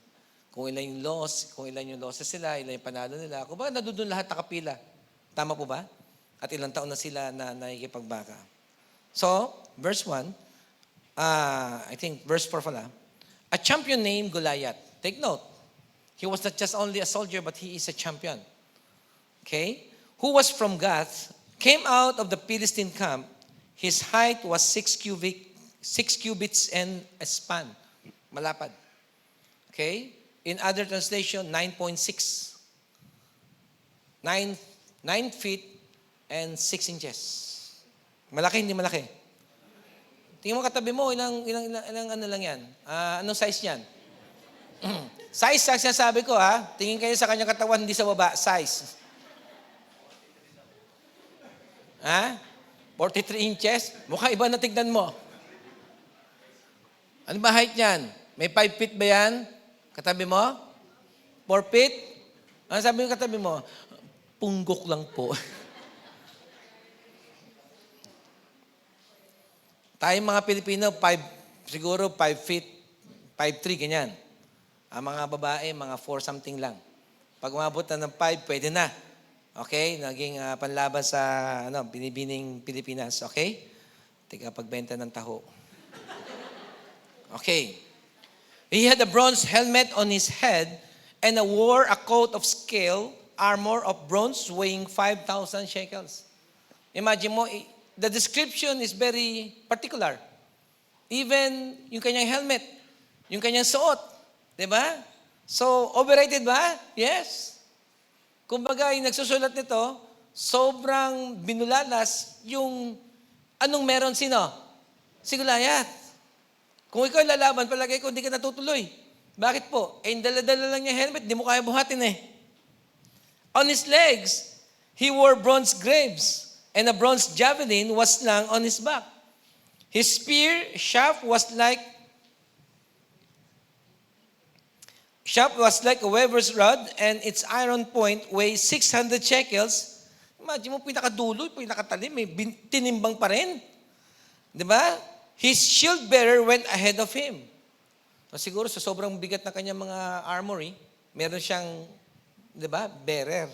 Kung ilan yung loss, kung ilan yung losses sila, ilan yung panalo nila. Kumbaga nandun lahat nakapila. Tama po ba? At ilang taon na sila na nakikipagbaka. So, verse 1, I think verse 4 pala. A champion named Goliath. Take note. He was not just only a soldier, but he is a champion. Okay? Who was from Gath, came out of the Philistine camp. His height was 6 cubits and a span. Malapad. Okay? In other translation, 9.6. 9 feet and 6 inches. Malaki, hindi malaki? Tingnan mo katabi mo, ilang ano lang yan? Anong size yan? Size, sabi ko ha. Tingin kayo sa kanyang katawan, hindi sa baba. Size. Ha? 43 inches? Mukha iba na tignan mo. Ano ba height niyan? May 5 feet ba yan? Katabi mo? 4 feet? Ano sabi mo katabi mo? Punggok lang po. Tayong mga Pilipino, siguro 5 feet, 5'3", ganyan. Ang mga babae, mga 4 something lang. Pag umabot na ng 5, pwede na. Okay? Naging panlaban sa binibining Pilipinas. Okay? Tiga pagbenta ng taho. Okay. He had a bronze helmet on his head and wore a coat of scale armor of bronze weighing 5,000 shekels. Imagine mo, the description is very particular. Even yung kanyang helmet, yung kanyang suot. Diba? So, overrated ba? Yes. Kumbaga, yung nagsusulat nito, sobrang binulalas yung anong meron sino? Si Goliath. Kung ikaw lalaban, palagay ko, hindi ka natutuloy. Bakit po? Dala-dala lang niya helmet, di mo kaya buhatin eh. On his legs, he wore bronze greaves, and a bronze javelin was slung on his back. His spear shaft was like a weaver's rod, and its iron point weighs 600 shekels. Imagine mo, pinakadulo, pinakatalim, may tinimbang pa rin. Di ba? His shield bearer went ahead of him. So, siguro sa sobrang bigat na kanyang mga armory, meron siyang, di ba, bearer.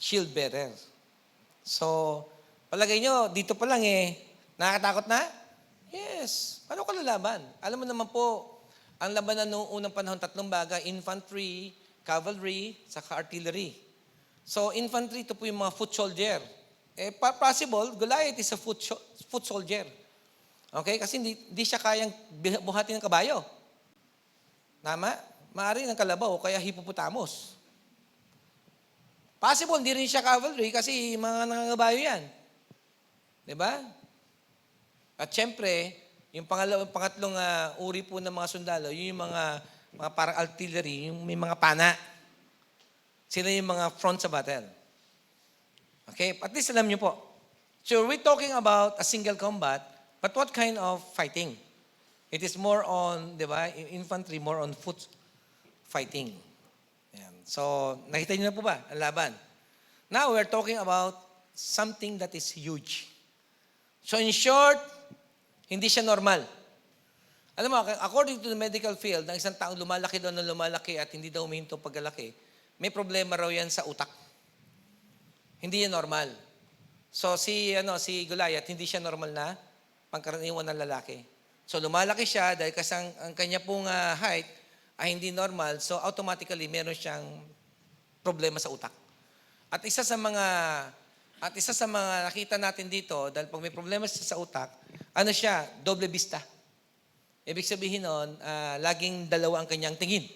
Shield bearer. So, palagay nyo, dito pa lang nakakatakot na? Yes. Paano ka lalaban? Alam mo naman po, ang labanan noong unang panahon, 3 bagay, infantry, cavalry, saka artillery. So, infantry, ito po yung mga foot soldier. Possible, Goliath is a foot soldier. Okay? Kasi hindi siya kayang buhatin ng kabayo. Tama? Maaari ng kalabaw, kaya hippopotamus. Possible, hindi rin siya cavalry kasi mga nangangabayo yan. Diba? At syempre, yung pangatlong uri po ng mga sundalo, yun yung mga parang artillery, yung may mga pana. Sila yung mga front sa battle. Okay? At least alam nyo po. So we're talking about a single combat, but what kind of fighting? It is more on, di ba, infantry, more on foot fighting. Ayan. So, nakita nyo na po ba ang laban? Now, we're talking about something that is huge. So in short, hindi siya normal. Alam mo, according to the medical field, ng isang taong lumalaki daw na lumalaki at hindi daw huminto pagkalaki, may problema raw yan sa utak. Hindi yan normal. So si Goliath, hindi siya normal na pangkaraniwan ng lalaki. So lumalaki siya dahil kasi ang kanya pong height ay hindi normal, so automatically meron siyang problema sa utak. At isa sa mga nakita natin dito, dahil pag may problema siya sa utak, ano siya? Doble vista. Ibig sabihin nun, laging dalawa ang kanyang tingin.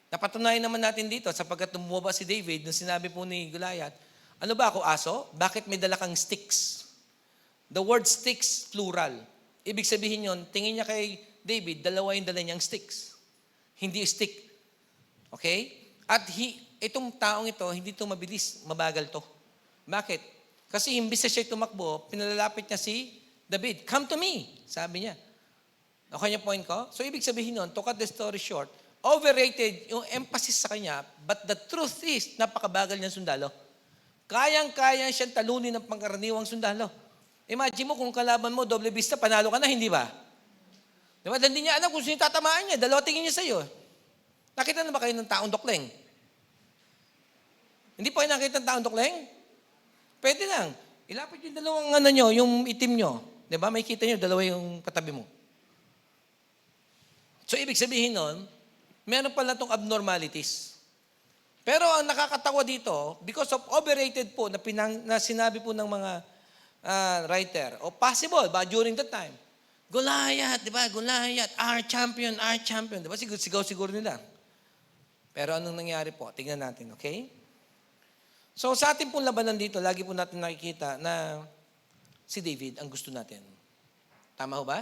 Napatunayan naman natin dito, sapagkat tumumaba si David, nung sinabi po ni Goliath, ano ba ako, aso? Bakit may dala kang sticks? The word sticks, plural. Ibig sabihin yun, tingin niya kay David, dalawa yung dala niyang sticks. Hindi stick. Okay? At itong taong ito, hindi ito mabilis, mabagal to. Bakit? Kasi imbis na siya tumakbo, pinalalapit niya si David, come to me, sabi niya. Okay yung point ko? So, ibig sabihin nun, to cut the story short, overrated yung emphasis sa kanya, but the truth is, napakabagal niyang sundalo. Kayang-kaya siyang talunin ng pangkaraniwang sundalo. Imagine mo kung kalaban mo, doble vista, panalo ka na, hindi ba? Diba? Dahil hindi niya alam kung sino yung tatamaan niya. Dalawa tingin niya sa'yo. Nakita na ba kayo ng taong dokling? Hindi pa kayo nakita ng taong dokling? Pwede lang. Ilapit yung dalawang nyo, yung itim nyo. Diba? May kita nyo, dalawa yung katabi mo. So, ibig sabihin nun, meron pala itong abnormalities. Pero ang nakakatawa dito, because of overrated po na sinabi po ng mga writer, o possible ba during that time, Goliath, di ba? Goliath, our champion, di ba? Sigaw-siguro nila. Pero anong nangyari po? Tingnan natin, okay? So sa ating pong labanan dito, lagi po natin nakikita na si David ang gusto natin. Tama ho ba?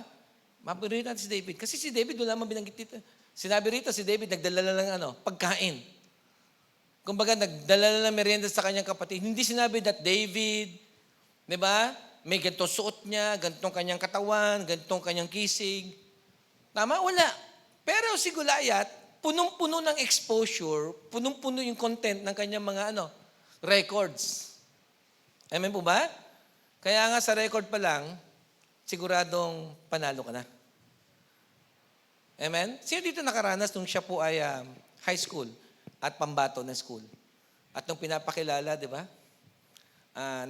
Mapurihin natin si David. Kasi si David, wala man binanggit dito. Sinabi rito, si David nagdala lang pagkain. Kumbaga, nagdala lang merienda sa kanyang kapatid. Hindi sinabi that David, di ba? May ganitong suot niya, ganitong kanyang katawan, ganitong kanyang kisig. Tama? Wala. Pero si Goliath, punong-puno ng exposure, punong-puno yung content ng kanyang mga records. Amen po ba? Kaya nga sa record pa lang, siguradong panalo ka na. Amen? Sino dito nakaranas nung siya po ay high school at pambato na school? At nung pinapakilala, di ba?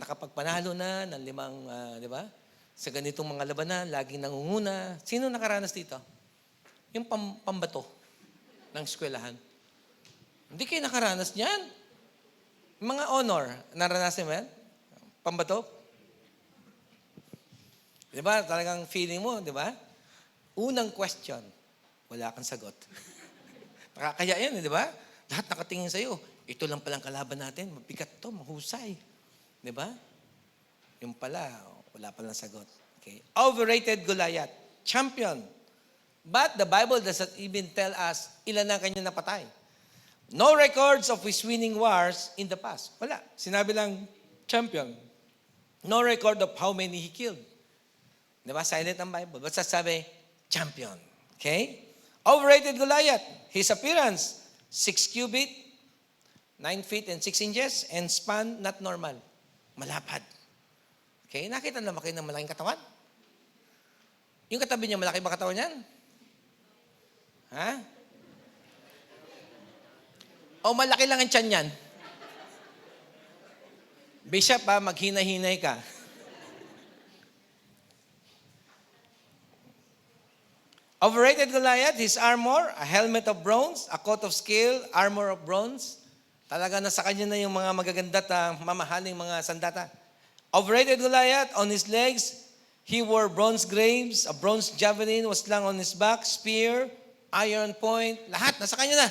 Nakapagpanalo na ng 5, di ba? Sa ganitong mga labanan, laging nangunguna. Sino nakaranas dito? Yung pambato ng eskwelahan. Hindi kayo nakaranas niyan. Mga honor, naranasin mo yan? Pambato? Di ba? Talagang feeling mo, di ba? Unang question, wala kang sagot. Nakakaya yan, di ba? Lahat nakatingin sa'yo. Ito lang palang kalaban natin. Mabigat to, mahusay. Di ba? Yung pala, wala palang sagot. Okay. Overrated Goliath. Champion. But the Bible doesn't even tell us ilan na kanya napatay. No records of his winning wars in the past. Wala. Sinabi lang, champion. No record of how many he killed. Di ba? Silent ang Bible. Basta sabi, champion. Okay? Overrated Goliath. His appearance, 6 cubit, 9 feet and 6 inches, and span not normal. Malapad. Okay? Nakita na ba kayo ng malaking katawan? Yung katabi niya, malaki ba katawan niyan? Ha? O malaki lang ang tiyan niyan? Bishop, maghina-hinay ka. Overrated Goliath, his armor, a helmet of bronze, a coat of scale, armor of bronze. Talaga nasa kanya na yung mga magaganda at mamahaling mga sandata. Overrated Goliath, on his legs, he wore bronze greaves, a bronze javelin was slung on his back, spear, iron point, lahat nasa kanya na.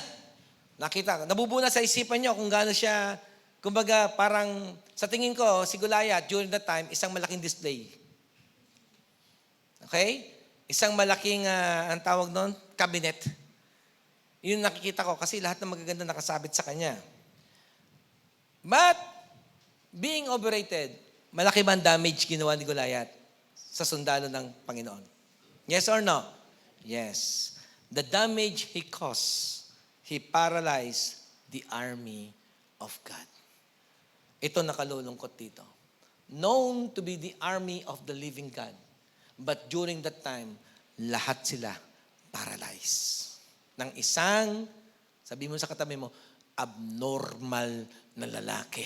Nakita, nabubuna sa isipan niyo kung gaano siya, kumbaga parang, sa tingin ko, si Goliath, during that time, isang malaking display. Okay? Isang malaking, ang tawag doon, cabinet. Yun nakikita ko kasi lahat ng magaganda nakasabit sa kanya. But, being overrated, malaki ba ang damage ginawa ni Goliath sa sundalo ng Panginoon? Yes or no? Yes. The damage he caused, he paralyzed the army of God. Ito nakalulungkot dito. Known to be the army of the living God. But during that time, lahat sila paralyzed. Ng isang, sabi mo sa katabi mo, abnormal na lalaki.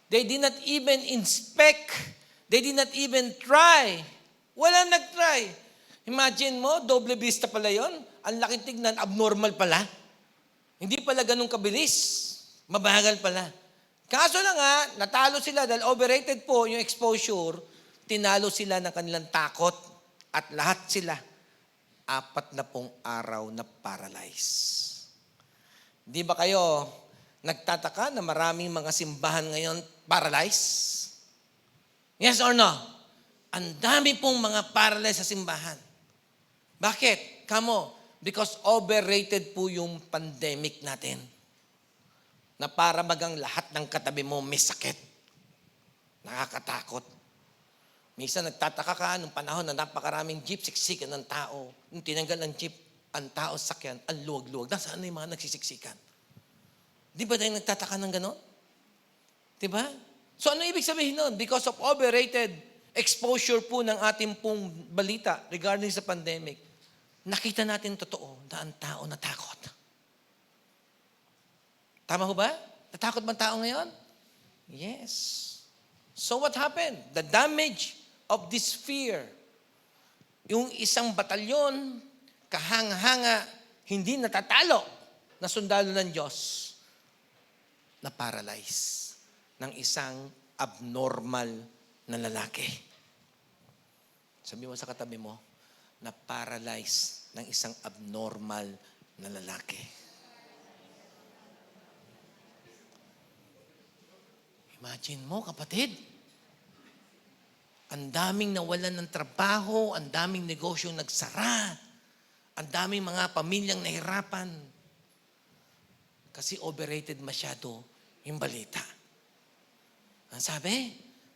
They did not even inspect. They did not even try. Wala nag-try. Imagine mo, doble vista pala yon. Ang laking tignan, abnormal pala. Hindi pala ganun kabilis. Mabagal pala. Kaso na nga, natalo sila dahil overrated po yung exposure, tinalo sila ng kanilang takot at lahat sila 40 araw na paralyzed. Di ba kayo nagtataka na maraming mga simbahan ngayon paralyzed? Yes or no? Ang dami pong mga paralyzed sa simbahan. Bakit? Kamo, because overrated po yung pandemic natin. Na para bagang lahat ng katabi mo may sakit. Nakakatakot. Minsan nagtataka ka nung panahon na napakaraming jeep, siksikan ng tao. Nung tinanggal ang jeep, ang tao sakyan, ang luwag-luwag. Nasaan na yung mga nagsisiksikan? Di ba tayo nagtataka ng gano'n? Di ba? So ano ibig sabihin nun? Because of overrated exposure po ng ating pong balita regarding sa pandemic, nakita natin totoo na ang tao natakot. Tama ho ba? Natakot ba ang tao ngayon? Yes. So what happened? The damage of this fear. Yung isang batalyon, kahanga-hanga, hindi natatalo na sundalo ng Diyos, na paralyze ng isang abnormal na lalaki. Sabi mo sa katabi mo, na paralyze ng isang abnormal na lalaki. Imagine mo, kapatid, ang daming nawalan ng trabaho, ang daming negosyong nagsara, ang daming mga pamilyang nahirapan. Kasi overrated masyado yung balita. Ang sabi,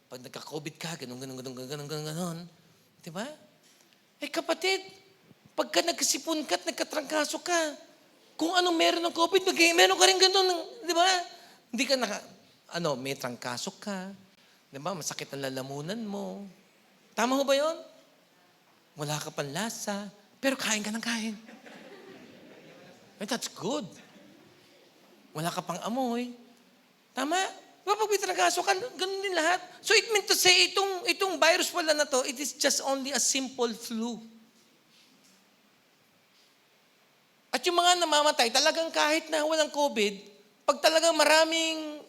pag nagka-COVID ka, ganun. Di ba? Kapatid, pagka nagkasipon ka at nagkatrangkaso ka, kung anong meron ng COVID, meron ka rin ganun. Di ba? Hindi ka may trangkaso ka. Di ba? Masakit ang lalamunan mo. Tama ho ba yun? Wala ka pang lasa, pero kain ka ng kain. That's good. Wala ka pang amoy. Tama? Diba pag may trangkaso ka, ganun din lahat. So it meant to say, itong virus pala na to, it is just only a simple flu. At yung mga namamatay, talagang kahit na walang COVID, pag talagang maraming,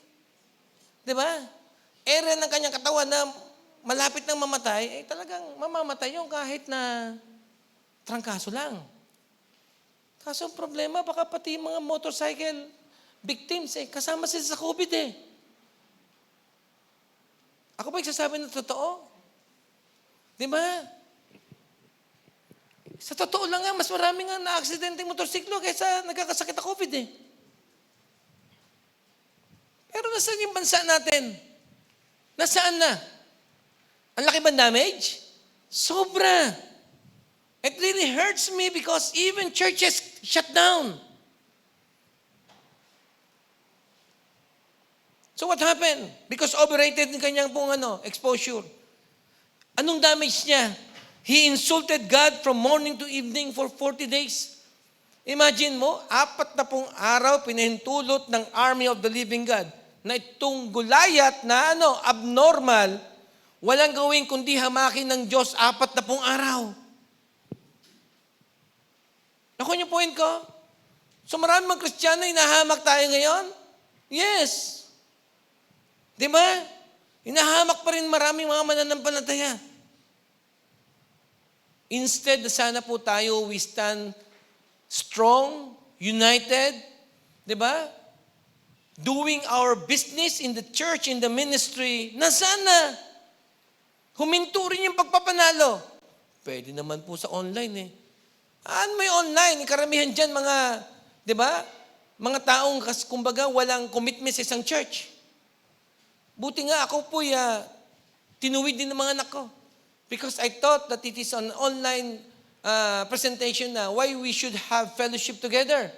di ba, area ng kanyang katawan na malapit nang mamatay, talagang mamamatay yung kahit na trangkaso lang. Kaso ang problema, baka pati yung mga motorcycle victims, kasama sila sa COVID Ako ba nagsasabi ng totoo? Di ba? Sa totoo lang nga, mas marami nga na-aksidenteng motorsiklo kaysa nagkakasakit na COVID Pero nasaan yung bansa natin? Nasaan na? Ang laki ba damage? Sobra. It really hurts me because even churches shut down. So what happened? Because overrated yung kanyang pong exposure. Anong damage niya? He insulted God from morning to evening for 40 days. Imagine mo, 40 araw pinahintulot ng army of the living God na itong Goliath na abnormal, walang gawin kundi hamakin ng Diyos 40 araw. Naku yung point ko? So marami mga Kristiyano hinahamak tayo ngayon? Yes. Di ba? Hinahamak pa rin maraming mga mananampalataya. Instead, sana po tayo, we stand strong, united, di ba? Doing our business in the church, in the ministry, na sana huminto rin yung pagpapanalo. Pwede naman po sa online Ano may online? Karamihan dyan mga, di ba? Mga taong, kumbaga, walang commitment sa isang church. Buti nga ako po, tinuwid din ng mga anak ko. Because I thought that it is an online presentation na why we should have fellowship together.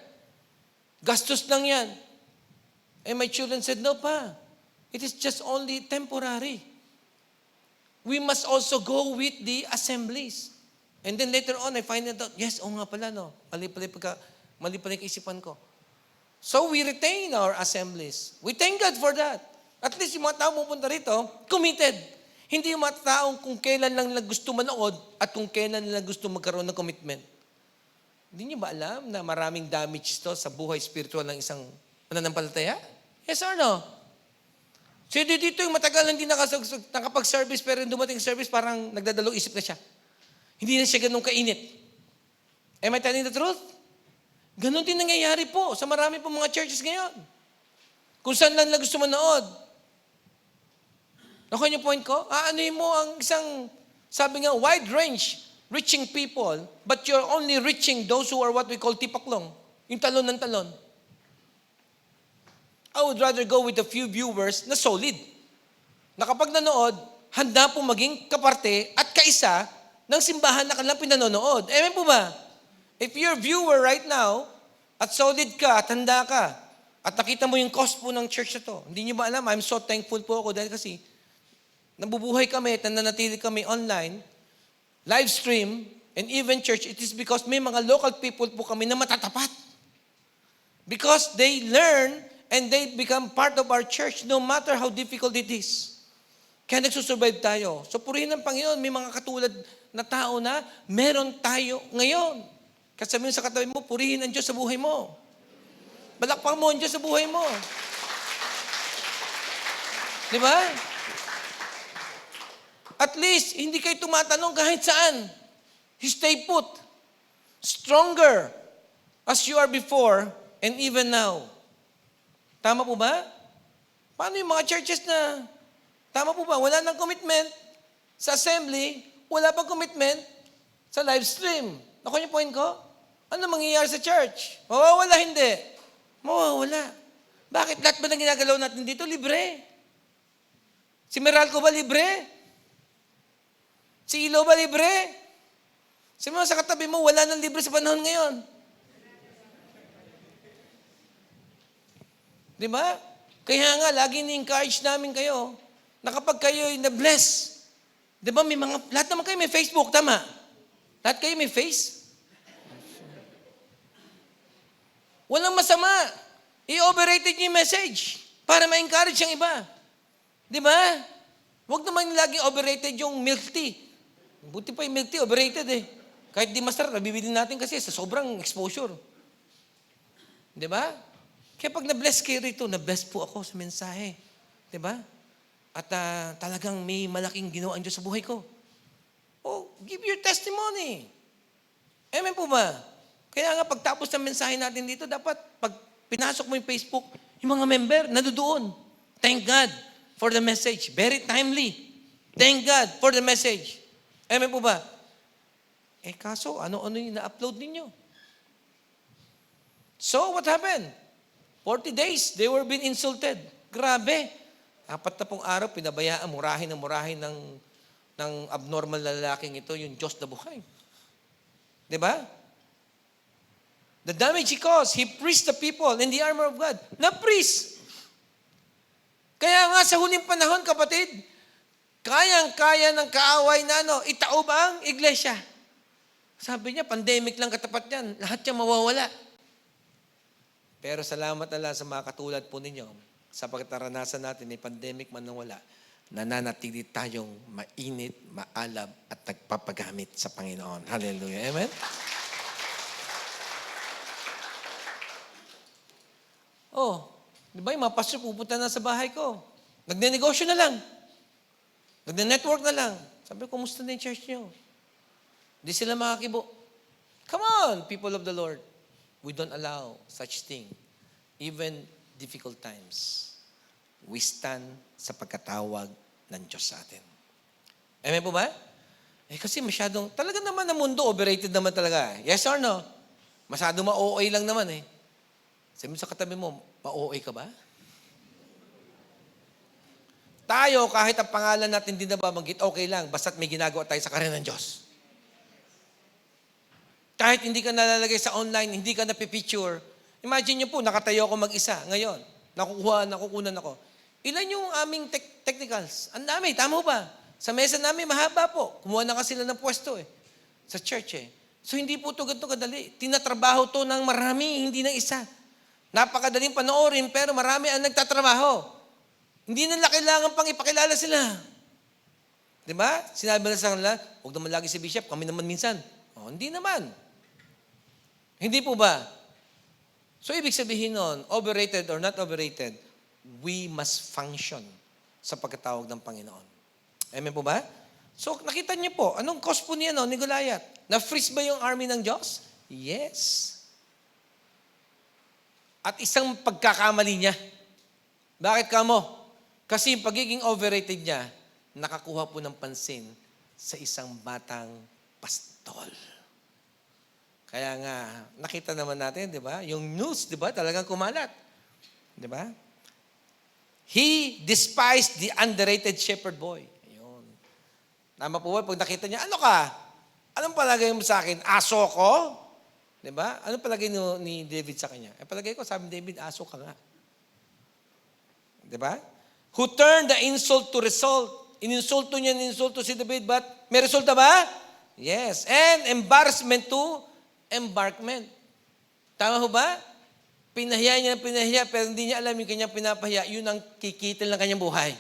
Gastos lang yan. And my children said, no pa. It is just only temporary. We must also go with the assemblies. And then later on, I find out, yes, nga pala, mali pala yung kaisipan ko. So we retain our assemblies. We thank God for that. At least yung mga tao pupunta rito, committed. Hindi yung mga taong kung kailan lang nila gusto manood at kung kailan nila gusto magkaroon ng commitment. Hindi niyo ba alam na maraming damage to sa buhay spiritual ng isang mananampalataya? Yes or no? So dito yung matagal hindi nakapag-service pero yung dumating service parang nagdadalong isip na siya. Hindi na siya ganun kainit. Am I telling the truth? Ganun din nangyayari po sa marami po mga churches ngayon. Kung saan lang gusto manood. Nakuha niyo point ko? Aanuhin mo ang isang, sabi nga, wide range, reaching people, but you're only reaching those who are what we call tipaklong. Yung talon ng talon. I would rather go with a few viewers na solid. Na kapag nanood, handa po maging kaparte at kaisa ng simbahan na kanilang pinanonood. Amen po ba? If you're a viewer right now, at solid ka, at handa ka, At nakita mo yung cost po ng church na to. Hindi nyo ba alam? I'm so thankful po ako dahil kasi nabubuhay kami at nananatili kami online, live stream, and even church. It is because may mga local people po kami na matatapat. Because they learn and they become part of our church no matter how difficult it is. Kaya nagsusurvive tayo. So purihin ng Panginoon, may mga katulad na tao na meron tayo ngayon. Kasi sabihin sa katabi mo, purihin ang Diyos sa buhay mo. Balakpang mo ang Diyos sa buhay mo. Di ba? At least, hindi kayo tumatanong kahit saan. Stay put. Stronger as you are before and even now. Tama po ba? Paano yung mga churches na, tama po ba? Wala nang commitment sa assembly, wala pang commitment sa live stream. Nakuha niyo point ko? Ano mangyayari sa church? Mawawala, hindi. Mawawala. Bakit? Lahat ba ng ginagalaw natin dito, libre? Si Meralco ba libre? Si Ilo ba libre? Si mga sa katabi mo, wala nang libre sa panahon ngayon. Di ba? Kaya nga, lagi ni-encourage namin kayo na kapag kayo'y na-bless, di ba, may mga, lahat naman kayo may Facebook, tama? Lahat kayo may face? Walang masama. I-overrated niyo yung message para ma-encourage yung iba. Di ba? Huwag naman laging overrated yung milk tea. Buti pa yung milk tea, overrated eh. Kahit di masarap, nabibili natin kasi sa sobrang exposure. Di ba? Kaya pag na-bless kayo rito, na-bless po ako sa mensahe. Di ba? At talagang may malaking ginawa ang Diyos sa buhay ko. Oh, give your testimony. Amen po ba? Kaya nga pagtapos ng mensahe natin dito, dapat pag pinasok mo yung Facebook, yung mga member, nandoon. Thank God for the message. Very timely. Thank God for the message. Amen po ba? Eh kaso, ano-ano yung na-upload ninyo? So, what happened? 40 days, they were being insulted. Grabe. 40 araw, pinabayaan, murahin ng abnormal na lalaking ito, yung Diyos na buhay. Diba? The damage he caused, he preached the people in the armor of God. Na-preach. Kaya nga sa huling panahon, kapatid, kayang-kaya ng kaaway na itaob ang iglesia. Sabi niya, pandemic lang katapat yan. Lahat yan mawawala. Pero salamat Allah sa mga katulad po ninyo. Sapagkat naranasan natin, may pandemic man nang wala, nananatili tayong mainit, maalab, at nagpapagamit sa Panginoon. Hallelujah. Amen? Oh, di ba yung mga pastor pupunta na sa bahay ko? Nagne-negosyo na lang. Nagne-network na lang. Sabi ko, kumusta na yung church niyo? Di sila makakibo. Come on, people of the Lord. We don't allow such thing. Even difficult times, we stand sa pagkatawag ng Diyos sa atin. Amen po ba? Eh kasi masyadong, talaga naman ang mundo, overrated naman talaga. Yes or no? Masyadong ma-OA lang naman eh. Sabi mo sa katabi mo, ma-OA ka ba? Tayo, kahit ang pangalan natin hindi nababanggit, okay lang, basta't may ginagawa tayo sa karera ng Diyos. Kahit hindi ka nalalagay sa online, hindi ka napipicture, imagine nyo po, nakatayo ako mag-isa ngayon. Nakukunan ako. Ilan yung aming technicals? Ang dami, tama ba? Sa mesa namin, mahaba po. Kumuha na kasi sila ng pwesto eh. Sa church eh. So hindi po ito ganito kadali. Tinatrabaho to ng marami, hindi ng isa. Napakadaling panoorin, pero marami ang nagtatrabaho. Hindi nila kailangan pang ipakilala sila. Di ba? Sinabi na sa kanila, huwag naman lagi si Bishop, kami naman minsan. Oh, hindi naman. Hindi po ba? So, ibig sabihin nun, overrated or not overrated, we must function sa pagkatawag ng Panginoon. Amen po ba? So, nakita niyo po, anong cause po niya, ni Goliath? Na-freeze ba yung army ng Diyos? Yes. At isang pagkakamali niya. Bakit kamo? Kasi yung pagiging overrated niya, nakakuha po ng pansin sa isang batang pastol. Kaya nga, nakita naman natin, di ba? Yung news, di ba? Talagang kumalat. Di ba? He despised the underrated shepherd boy. Ayun. Tama po ba? Pag nakita niya, ano ka? Anong palagay mo sa akin? Aso ko? Diba? Ano palagay ni David sa kanya? Eh palagay ko, sabi ni David, aso ka nga. Di ba? Who turned the insult to result. Ininsulto niya, ininsulto si David, but may resulta ba? Yes. And embarrassment to embarkment. Tama ho ba? Pinahiya, pero hindi niya alam yung kanyang pinapahiya. Yun ang kikitil ng kanyang buhay.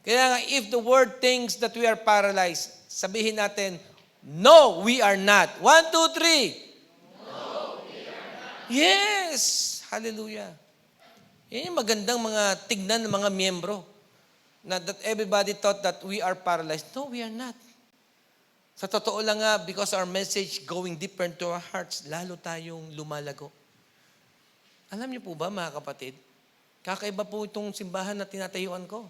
Kaya nga, if the world thinks that we are paralyzed, sabihin natin, no, we are not. 1, 2, 3. No, we are not. Yes! Hallelujah. Yan yung magandang mga tignan ng mga miyembro. Na that everybody thought that we are paralyzed. No, we are not. Sa totoo lang nga, because our message going deeper into our hearts, lalo tayong lumalago. Alam niyo po ba, mga kapatid, kakaiba po itong simbahan na tinatayuan ko.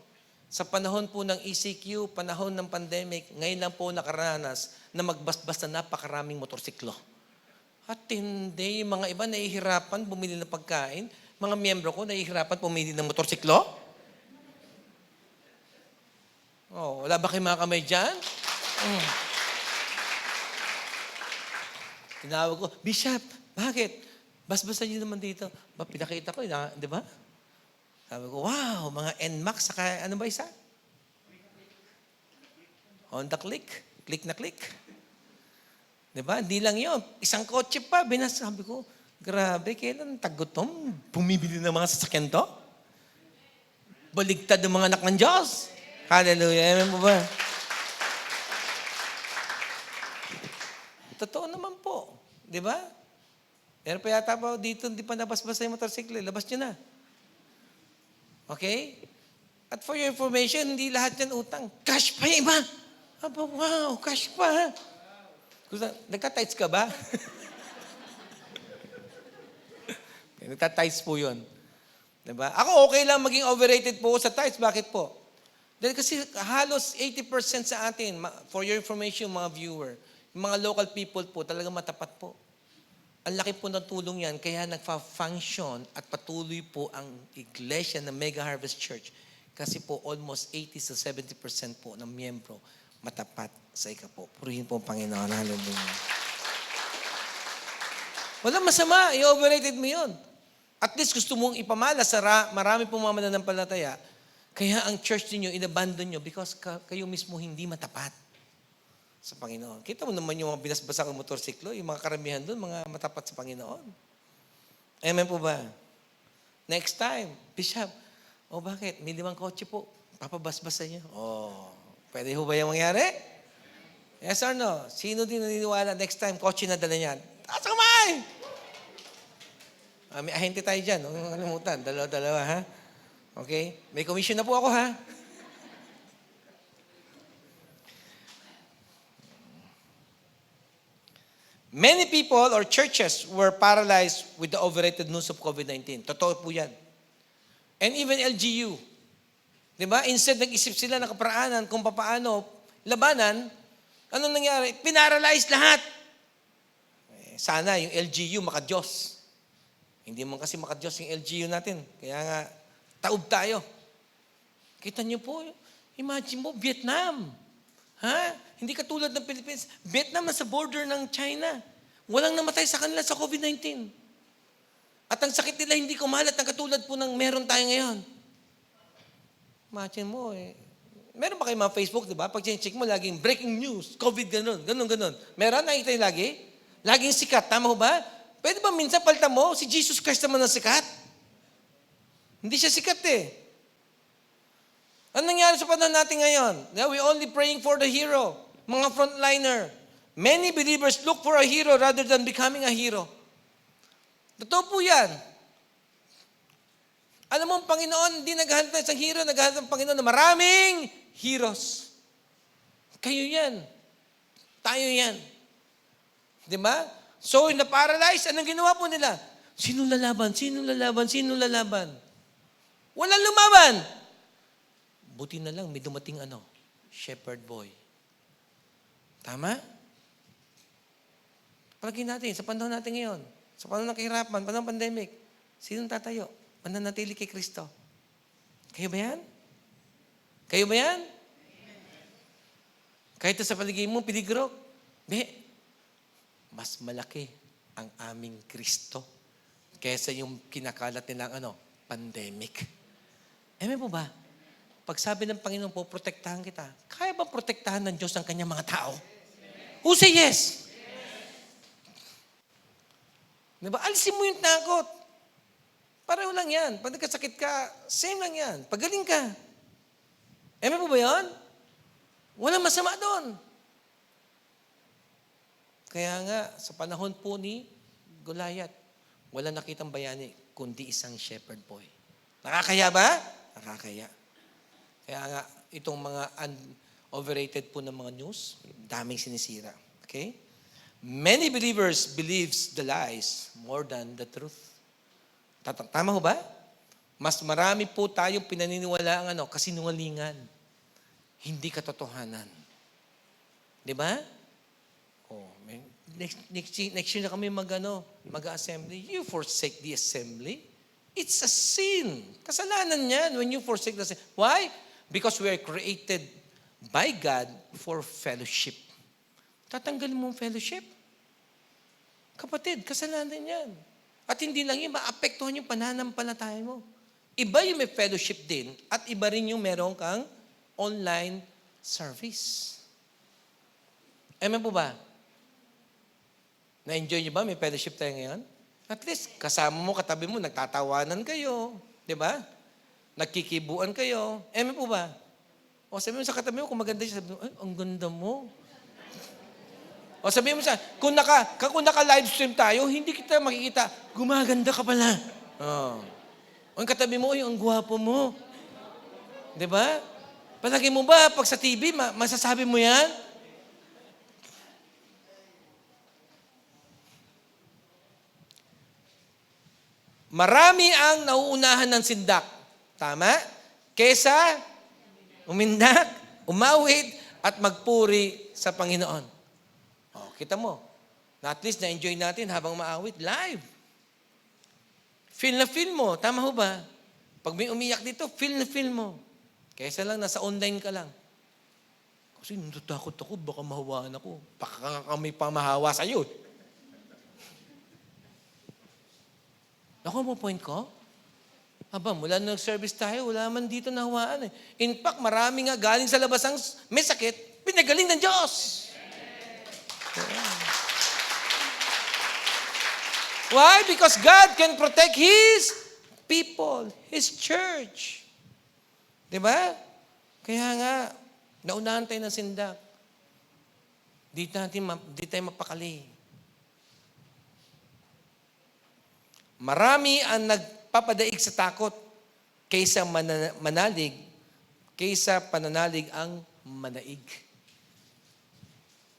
Sa panahon po ng ECQ, panahon ng pandemic, ngayon lang po nakaranas na magbasbas na napakaraming motorsiklo. At hindi, yung mga iba nahihirapan bumili ng pagkain. Mga miyembro ko nahihirapan bumili ng motorsiklo. Oh, wala ba kayong mga kamay dyan? Tinawag ko, Bishop, bakit? Basbasan niyo naman dito. Ba, pinakita ko, di ba? Sabi ko, wow, mga NMAX, saka ano ba isa? Honda Click. Click na click. Di ba? Hindi lang yun. Isang kotse pa. Sabi ko, grabe, kailan tagutom? Bumibili ng mga sasakyan to? Baligtad ng mga anak ng Diyos. Hallelujah. Amen po ba? Totoo naman po. Di ba? Pero pa yata po dito, hindi pa nabasbasa yung motorsiklo. Labas nyo na. Okay? At for your information, hindi lahat yan utang. Cash pa yung iba. Aba, wow, cash pa. Nagtatights ka ba? Nagtatights po yun. Diba? Ako okay lang maging overrated po sa tithes. Bakit po? Dahil kasi halos 80% sa atin, for your information, mga viewer, yung mga local people po, talagang matapat po. Ang laki po ng tulong yan, kaya nagfa-function at patuloy po ang iglesia ng Mega Harvest Church. Kasi po almost 80 to 70% po ng miyembro matapat sa ikapo. Purihin po ang Panginoon. Hallelujah. Walang masama, i-overrated mo yun. At least gusto mong ipamala sa marami pong mga mananampalataya. Kaya ang church ninyo, inabandon nyo because kayo mismo hindi matapat sa Panginoon. Kita mo naman yung mga binasbasa ng motorsiklo, yung mga karamihan doon, mga matapat sa Panginoon. Amen po ba? Next time, Bishop, bakit? May 5 kotse po. Papabasbasa niyo. Pwede ho ba yung mangyari? Yes or no? Sino din naniniwala next time, kotse na dala niyan? Taas ang kamay! May ahente tayo dyan. Huwag mong kalimutan. Dalawa, ha? Okay? May commission na po ako, ha? Many people or churches were paralyzed with the overrated news of COVID-19. Totoo po yan. And even LGU. Diba? Instead, nag-isip sila ng kaparaanan kung paano labanan, ano nangyari? Pinaralyze lahat. Sana yung LGU maka-Diyos. Hindi man kasi maka-Diyos yung LGU natin. Kaya nga, taob tayo. Kita niyo po, imagine mo, Vietnam. Ha? Hindi katulad ng Philippines. Vietnam nasa border ng China. Walang namatay sa kanila sa COVID-19. At ang sakit nila hindi kumalat ng katulad po ng meron tayo ngayon. Imagine mo Meron ba kayo mga Facebook, di ba? Pag check mo, laging breaking news, COVID, ganun. Meron? Nakita yung lagi? Laging sikat. Tama ho ba? Pwede ba minsan palta mo, si Jesus Christ naman ang sikat? Hindi siya sikat Ano nangyari sa panahon natin ngayon? We only praying for the hero. Mga frontliner. Many believers look for a hero rather than becoming a hero. Totoo po yan. Alam mo, ang Panginoon, hindi naghahanap ng isang hero, naghahanap ng Panginoon na maraming heroes. Kayo yan. Tayo yan. Di ba? So, na-paralyze, anong ginawa po nila? Sino lalaban? Walang lumaban. Buti na lang, may dumating shepherd boy. Tama? Palagi natin, sa panahon natin ngayon, sa panahon ng kahirapan, panahon ng pandemic, sinong tatayo? Mananatili kay Kristo. Kayo ba yan? Kahit sa paligid mo, piligro. Mas malaki ang aming Kristo kaysa yung kinakalat nilang pandemic. Amen po ba? Pag sabi ng Panginoon po, protektahan kita, kaya ba protektahan ng Diyos ang kanyang mga tao? Who say yes? Diba? Alisin mo yung takot. Pareho lang yan. Pag nagkasakit ka, same lang yan. Pagaling ka. Amen po ba yan? Walang masama doon. Kaya nga, sa panahon po ni Goliath, wala nakitang bayani, kundi isang shepherd boy. Nakakaya ba? Nakakaya. Kaya nga, itong mga overrated po ng mga news, daming sinisira. Okay? Many believers believes the lies more than the truth. Tama ho ba? Mas marami po tayong pinaniniwala ang kasinungalingan. Hindi katotohanan. Di ba? Oh, next year na kami mag-assembly. You forsake the assembly. It's a sin. Kasalanan yan when you forsake the assembly. Why? Because we are created by God for fellowship. Tatanggalin mo ang fellowship. Kapatid, kasalanan yan. At hindi lang yun, maapektuhan yung pananampalataya mo. Iba yung may fellowship din, at iba rin yung meron kang online service. Amen po ba? Na-enjoy nyo ba? May fellowship tayo ngayon? At least, kasama mo, katabi mo, nagtatawanan kayo. Di ba? Nagkikibuan kayo. Amen po ba? O sabi mo sa katabi mo, kung maganda siya, sabi mo, ay, ang ganda mo. O sabi mo siya, kung naka-live stream tayo, hindi kita makikita, gumaganda ka pala. O ang katabi mo, ay, ang gwapo mo. Di ba? Palagi mo ba, pag sa TV, masasabi mo yan? Marami ang nauunahan ng sindak. Tama? Kesa umindak, umawit, at magpuri sa Panginoon. O, kita mo. Na at least na-enjoy natin habang maawit. Live. Feel na feel mo. Tama ho ba? Pag may umiyak dito, feel na feel mo. Kesa lang, nasa online ka lang. Kasi natatakot ako, baka mahawaan ako. Baka kami pamahawa sa'yo. Nakuha mo point ko? Aba, mula nung nag-service tayo, wala man dito nahawaan eh. In fact, marami nga galing sa labas ang may sakit, pinagaling ng Diyos. Why? Because God can protect His people, His church. Diba? Kaya nga, naunahan tayo ng sindak. Di tayo mapakali. Marami ang nagpapadaig sa takot kaysa manalig, kaysa pananalig ang manaig.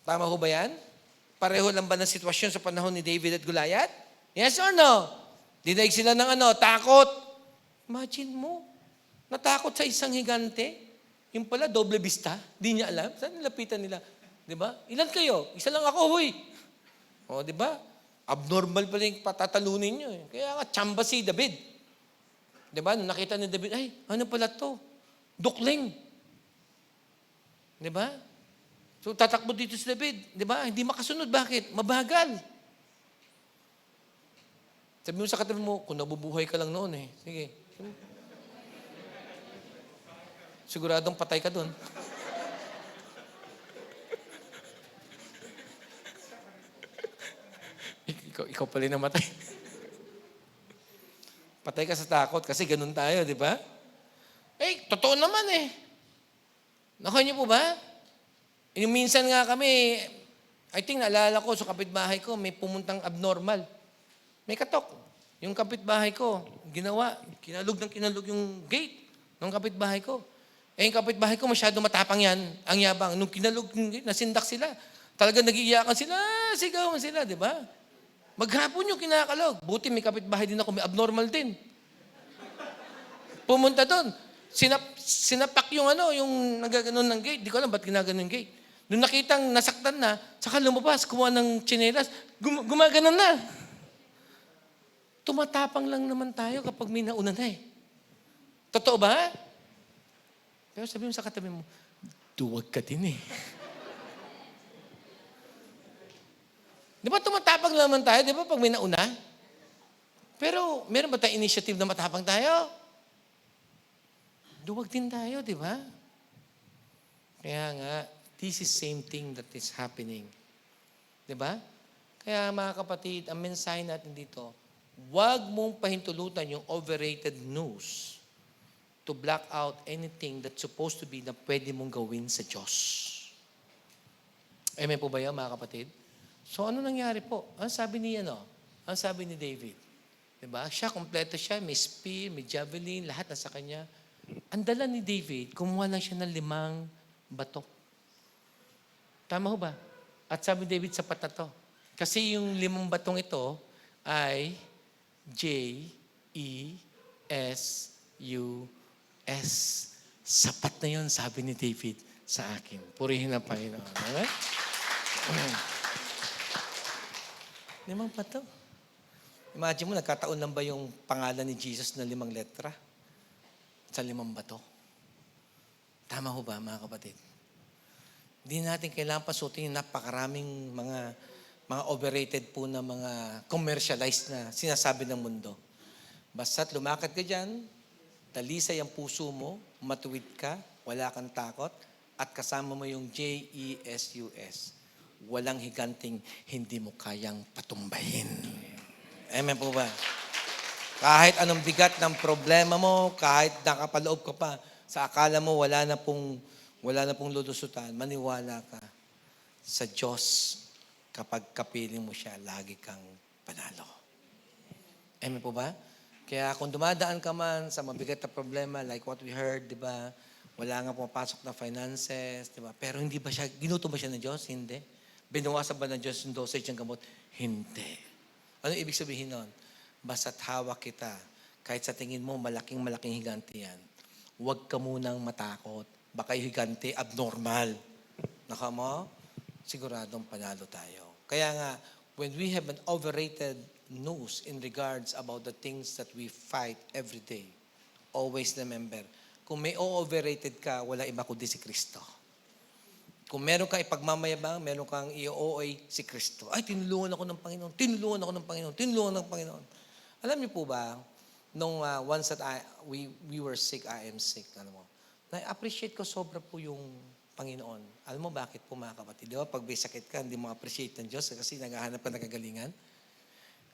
Tama ho ba yan? Pareho lang ba ng sitwasyon sa panahon ni David at Goliath? Yes or no? Dinaig sila ng takot. Imagine mo, natakot sa isang higante. Yung pala, doble bista. Di niya alam. Saan nilapitan nila? Diba? Ilan kayo? Isa lang ako, huy. O, diba? Abnormal pala yung patatalunin nyo. Eh. Kaya nga, tsamba si David. Diba? Nung nakita ni David, ay, ano pala to? Dukling. Diba? So, tatakbo dito si David. Diba? Hindi makasunod. Bakit? Mabagal. Sabi mo sa katabi mo, kung nabubuhay ka lang noon eh. Sige. Siguradong patay ka doon. Ikaw pala yung namatay. Patay ka sa takot kasi ganun tayo, di ba? Eh, totoo naman eh. Nakuha niyo po ba? Yung minsan nga kami, I think naalala ko sa kapitbahay ko, may pumuntang abnormal. May katok. Yung kapitbahay ko, ginawa, kinalog yung gate ng kapitbahay ko. Eh, yung kapitbahay ko, masyado matapang yan, ang yabang. Nung kinalog yung gate, nasindak sila. Talagang nag-iiyakan sila, sigawan sila, di ba? Maghapon yung kinakalog. Buti may kapitbahay din ako, may abnormal din. Pumunta doon. Sinapak yung yung nagaganon ng gate. Di ko alam ba't ginaganon yung gate. Nung nakitang nasaktan na, saka lumabas, kumuha ng tsinelas, gumaganon na. Tumatapang lang naman tayo kapag may nauna na eh. Totoo ba? Pero sabi mo sa katabi mo, duwag ka din eh. Di ba tumatapang naman tayo? Di ba pag may nauna? Pero meron ba tayong initiative na matapang tayo? Duwag din tayo, di ba? Kaya nga, this is same thing that is happening. Di ba? Kaya mga kapatid, ang mensahe natin dito, huwag mong pahintulutan yung overrated news to block out anything that's supposed to be na pwede mong gawin sa Diyos. Amen po ba yan, mga kapatid? So, ano nangyari po? Ang sabi ni David. Diba? Siya, kompleto siya. May spear, may javelin, lahat nasa kanya. Ang dala ni David, kumuha lang siya ng 5 bato. Tama ho ba? At sabi ni David, sapat na to. Kasi yung 5 batong ito ay J-E-S-U-S. Sapat na yun, sabi ni David sa akin. Purihin ang Panginoon. Amen? 5 bato. Imagine mo, nagkataon lang ba yung pangalan ni Jesus na 5 letra? Sa 5 bato. Tama ho ba, mga kapatid? Hindi natin kailangan pasutin yung napakaraming mga overrated po na mga commercialized na sinasabi ng mundo. Basta't lumakad ka dyan, talisay ang puso mo, matuwid ka, wala kang takot, at kasama mo yung J-E-S-U-S. Walang higanting hindi mo kayang patumbahin. Amen po ba? Kahit anong bigat ng problema mo, kahit nakapaloob ka pa, sa akala mo wala na pong lulusutan, maniwala ka sa Diyos. Kapag kapiling mo siya, lagi kang panalo. Amen po ba? Kaya kung dumadaan ka man sa mabigat na problema, like what we heard, di ba? Wala nga pumapasok na finances, di ba? Pero hindi ba siya, ginuto ba siya ng Diyos? Hindi. Binuwasan ba ng Diyos yung dosage ng gamot? Hindi. Ano ibig sabihin nun? Basta't hawak kita, kahit sa tingin mo malaking higante yan, huwag ka munang matakot. Baka yung higante abnormal. Naka mo? Siguradong panalo tayo. Kaya nga, when we have an overrated news in regards about the things that we fight every day, always remember, kung may overrated ka, wala iba kundi si Kristo. Kung meron kang ipagmamayabang, meron kang i-OA si Kristo. Ay, tinulungan ako ng Panginoon. Tinulungan ako ng Panginoon. Tinulungan ng Panginoon. Alam niyo po ba, nung once that we were sick, I am sick, na-appreciate ko sobra po yung Panginoon. Alam mo bakit po, mga kapatid? Di ba? Pag may sakit ka, hindi mo appreciate ng Diyos kasi naghahanap ka ng kagalingan.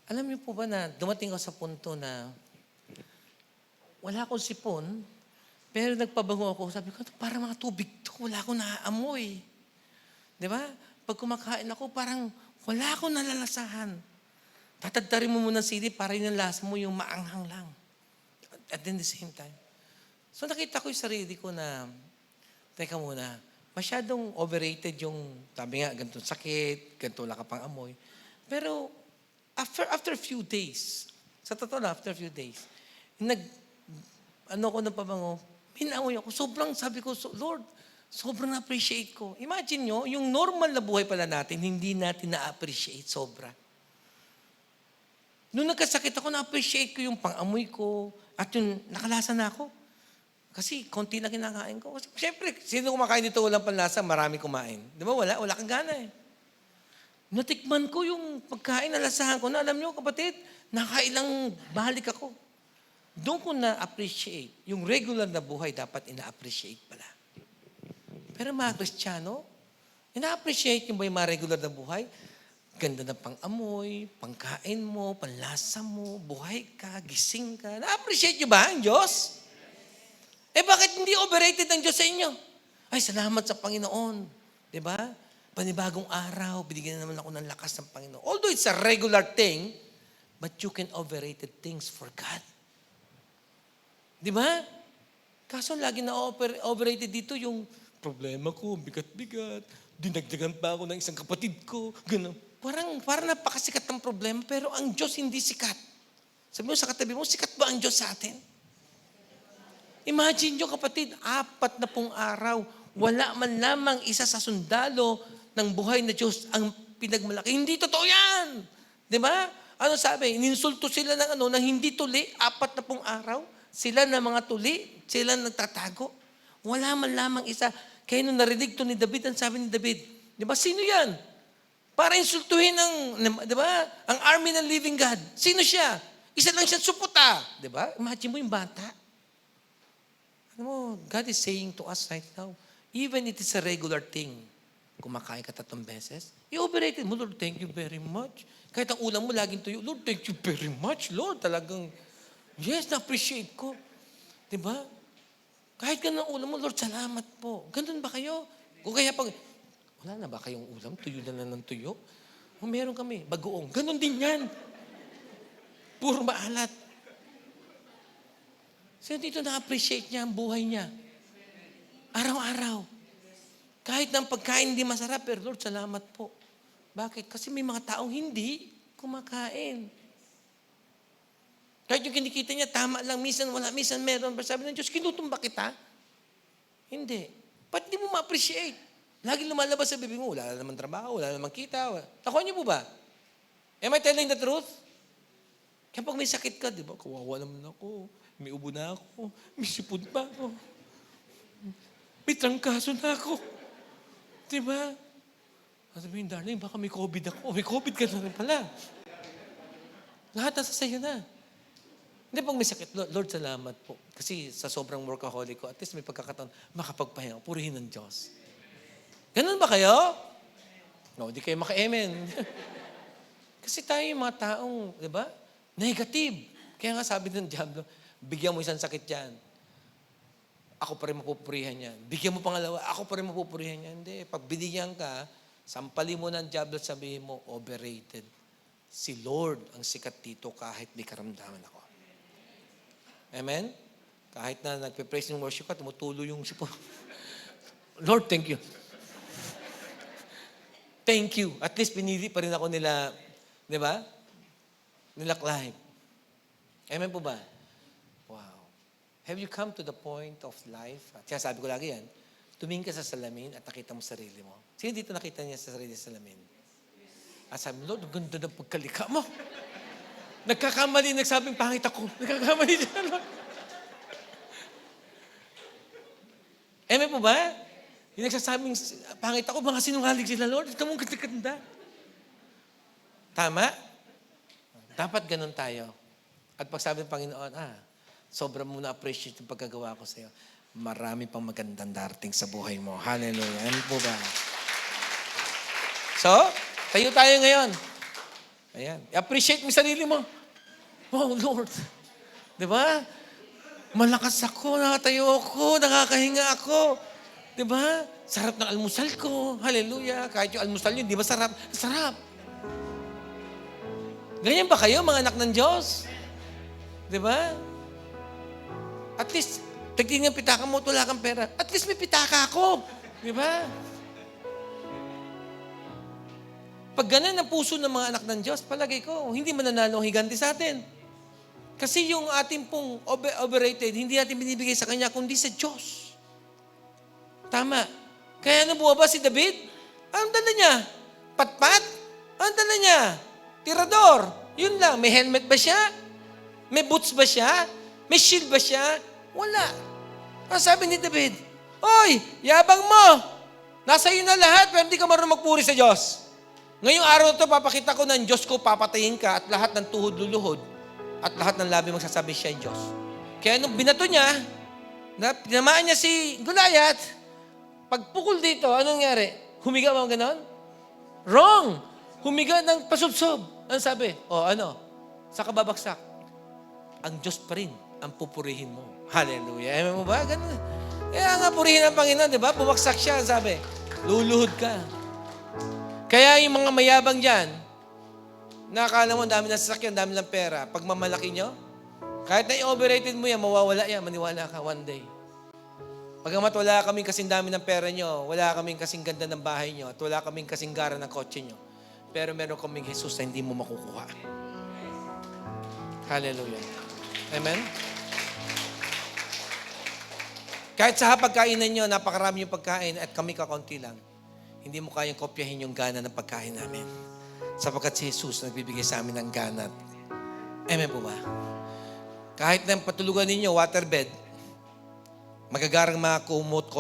Alam niyo po ba na dumating ako sa punto na wala akong sipon, pero nagpabango ako. Sabi ko, parang mga tubig to. Wala akong naaamoy. Di ba? Pag kumakain ako, parang wala akong nalalasahan. Tatadtarin mo muna ng sili para yung lasa mo yung maanghang lang. At then the same time. So nakita ko yung sarili ko na, teka muna, masyadong overrated yung, sabi nga, ganito sakit, ganito wala ka pang amoy. Pero after a few days, sa totoo na, after a few days, ko ng pabango, minamoy ako. Sobrang, sabi ko, Lord, sobrang na-appreciate ko. Imagine nyo, yung normal na buhay pala natin, hindi natin na-appreciate sobra. Nung nagkasakit ako, na-appreciate ko yung pang-amoy ko at yung nakalasa na ako. Kasi konti na kinakain ko. Kasi, siyempre, sino kumakain dito walang panlasa, marami kumain. Di ba? Wala kang gana eh. Natikman ko yung pagkain, nalasahan ko na. Alam nyo, kapatid, nakailang balik ako. Doon ko na-appreciate. Yung regular na buhay, dapat ina-appreciate pala. Pero mga Kristiyano, ina-appreciate yung ba yung mga regular na buhay? Ganda ng pang-amoy, pangkain mo, panlasa mo, buhay ka, gising ka. Na-appreciate nyo ba ang Diyos? Eh bakit hindi overrated ang Diyos sa inyo? Ay, salamat sa Panginoon. Diba? Panibagong araw, binigyan naman ako ng lakas ng Panginoon. Although it's a regular thing, but you can overrated things for God. Diba? Kaso lagi na overrated dito yung problema ko, bigat-bigat, dinagdagan pa ako ng isang kapatid ko, gano'n. Parang napakasikat ng problema, pero ang Diyos hindi sikat. Sabi mo sa katabi mo, sikat ba ang Diyos sa atin? Imagine nyo kapatid, 40 araw, wala man lamang isa sa sundalo ng buhay na Diyos ang pinagmalaki. Hindi totoo yan! Di ba? Ano sabi? Ininsulto sila ng ng hindi tuli, 40 araw. Sila na mga tuli, sila nagtatago. Wala man lamang isa. Kaya nung narinig to ni David, ang sabi ni David, di ba, sino yan? Para insultuhin di ba, ang army ng living God. Sino siya? Isa lang siya suputa. Di ba? Imagine mo yung bata. Ano mo, God is saying to us right now, even it is a regular thing, kumakain ka 3 beses, i-overrated mo, Lord, thank you very much. Kahit ang ulam mo laging tuyo, Lord, thank you very much, Lord. Talagang, yes, na-appreciate ko. Diba? Kahit ganun ang ulam mo, Lord, salamat po. Ganun ba kayo? Kung kaya pag, wala na ba kayong ulam? Tuyo na lang ng tuyo? O meron kami, bagoong. Ganun din yan. Puro maalat. So dito na-appreciate niya ang buhay niya. Araw-araw. Kahit ng pagkain hindi masarap, pero Lord, salamat po. Bakit? Kasi may mga taong hindi kumakain. Kahit yung kinikita niya, tama lang, minsan wala, minsan meron. Pero sabi ng Diyos, kinutumba kita? Hindi. Ba't di mo ma-appreciate? Lagi lumalabas sa bibig mo, wala naman trabaho, wala naman kita. Nakuha niyo po ba? Am I telling the truth? Kaya pag may sakit ka, di ba, kawawa naman ako. May ubo na ako. May sipon pa ako. May trangkaso na ako. Di ba? Sabihin, darling, baka may COVID ako. May COVID ka na rin pala. Lahat nasa sa'yo na. Hindi, pag may sakit, Lord, salamat po. Kasi sa sobrang workaholic ko, at least may pagkakataon, makapagpahinga. Purihin ng Diyos. Ganun ba kayo? No, di kayo maka-amen. Kasi tayo yung mga taong, di ba? Negative. Kaya nga sabi ng Diablo, bigyan mo isang sakit yan. Ako pa rin mapupurihan yan. Bigyan mo pangalawa, ako pa rin mapupurihan yan. Hindi. Pag binigyan ka, sampali mo ng Diablo at sabihin mo, overrated. Si Lord ang sikat dito kahit may karamdaman ako. Amen? Kahit na nagpe-praise ng worship ka, tumutulo yung sipo. Lord, thank you. Thank you. At least pinili pa rin ako nila, di ba? Nila Clive. Amen po ba? Wow. Have you come to the point of life? At kaya sabi ko lagi yan, tumingin ka sa salamin at nakita mo sarili mo. Sino dito nakita niya sa sarili sa salamin? At sabi, Lord, ang ganda ng pagkalika mo. Nagkakamali, nagsabing pangit ako. Nagkakamali siya, Lord. Amen po ba? Yung nagsasabing pangit ako, mga sinungaling sila, Lord. Ikaw mong ganda-ganda. Tama? Dapat ganun tayo. At pag sabi ng Panginoon, sobrang mo na-appreciate yung pagkagawa ko sa iyo. Marami pang magandang darating sa buhay mo. Hallelujah. Amen po ba? So, tayo tayo ngayon. Ayan. I-appreciate mo sarili mo. Oh, Lord. Diba? Malakas ako, nakatayo ako, nakakahinga ako. Diba? Sarap ng almusal ko. Hallelujah. Kahit yung almusal yun, di ba sarap? Sarap. Ganyan ba kayo, mga anak ng Diyos? Diba? At least, tignan yung pitaka mo, wala kang pera. At least may pitaka ako. Diba? Pag ganun ang puso ng mga anak ng Diyos, palagay ko, hindi mananalo ang higanti sa atin. Kasi yung ating pong overrated, hindi natin binibigay sa Kanya, kundi sa Diyos. Tama. Kaya ano buwa ba si David? Anong dala niya? Patpat? Anong dala niya? Tirador. Yun lang. May helmet ba siya? May boots ba siya? May shield ba siya? Wala. Ang sabi ni David, Oy, yabang mo! Nasa iyo na lahat, pero hindi ka marunong magpuri sa Diyos. Ngayong araw na ito, papakita ko ng Diyos ko, papatayin ka, at lahat ng tuhod luluhod, at lahat ng labi magsasabi siya yung Diyos. Kaya nung binato niya, tinamaan niya si Goliath, pagpukol dito, anong nangyari? Humiga ba ganon? Wrong! Humiga ng pasubsob. Ano sabi? Sa kababagsak, ang Diyos pa rin ang pupurihin mo. Hallelujah. Amen mo ba? Ganun. Kaya nga purihin ang Panginoon, di ba? Bumagsak siya, sabi. Luluhod ka. Kaya yung mga mayabang dyan, nakakala mo, dami ng sasakyan, dami ng pera. Pag mamalaki nyo, kahit na i-overrated mo yan, mawawala yan, maniwala ka one day. Pagamat wala kaming kasing dami ng pera nyo, wala kaming kasing ganda ng bahay nyo, at wala kaming kasing gara ng kotse nyo, pero meron kaming Jesus na hindi mo makukuha. Hallelujah. Amen? Kahit sa pagkainan nyo, napakarami yung pagkain at kami kakaunti lang, hindi mo kayang kopyahin yung gana ng pagkain namin. Sapagkat si Jesus nagbibigay sa amin ng gana. Amen po ba? Kahit na patulugan ninyo, waterbed, magagarang mga kumot,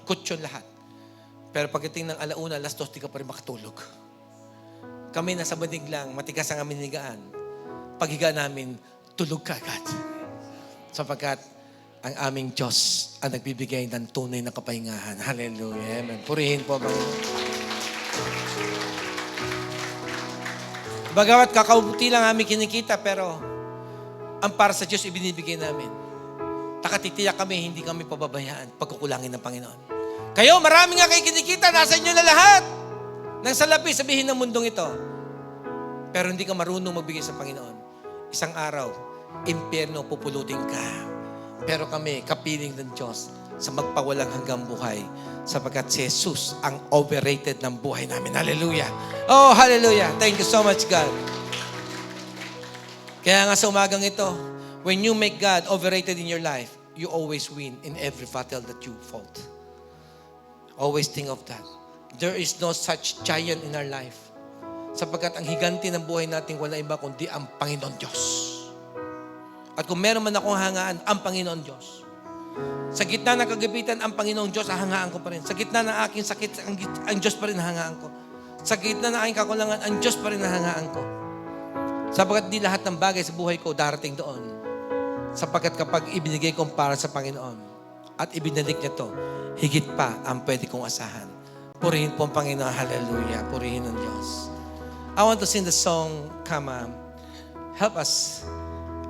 kutsyon lahat. Pero pagdating ng alauna, alas 2, di ka pa rin makatulog. Kami nasa banig lang, matigas ang aming higaan. paghiga namin, tulog ka agad. Sapagkat ang aming Diyos ang nagbibigay ng tunay na kapahingahan. Hallelujah. Amen. Purihin po, Panginoon. Bagamat kakaubuti lang aming kinikita, pero ang para sa Diyos ibinibigay namin. Takatitiyak kami, hindi kami pababayaan pagkukulangin ng Panginoon. Kayo, marami nga kayo kinikita, nasa inyo na lahat. Nang salapi, sabihin ng mundong ito. Pero hindi ka marunong magbigay sa Panginoon. Isang araw, impyerno pupulutin ka. Pero kami, kapiling ng Diyos sa magpawalang hanggang buhay. Sapagkat si Jesus ang overrated ng buhay namin. Hallelujah. Oh, hallelujah. Thank you so much, God. Kaya nga sa umagang ito, when you make God overrated in your life, you always win in every battle that you fought. Always think of that. There is no such giant in our life. Sapagkat ang higanti ng buhay natin wala iba kundi ang Panginoon Diyos. At kung meron man akong hangaan, ang Panginoon Diyos. Sa gitna ng kagabitan, ang Panginoong Diyos, ang hangaan ko pa rin. Sa gitna ng aking sakit, ang Diyos pa rin ang hangaan ko. Sa gitna ng aking kakulangan, ang Diyos pa rin ang hangaan ko. Sapagkat di lahat ng bagay sa buhay ko darating doon. Sapagkat kapag ibinigay kong para sa Panginoon at ibinalik niya to, higit pa ang pwede kong asahan. Purihin po ang Panginoon. Hallelujah. Purihin ang Diyos. I want to sing the song, Come On. Help us.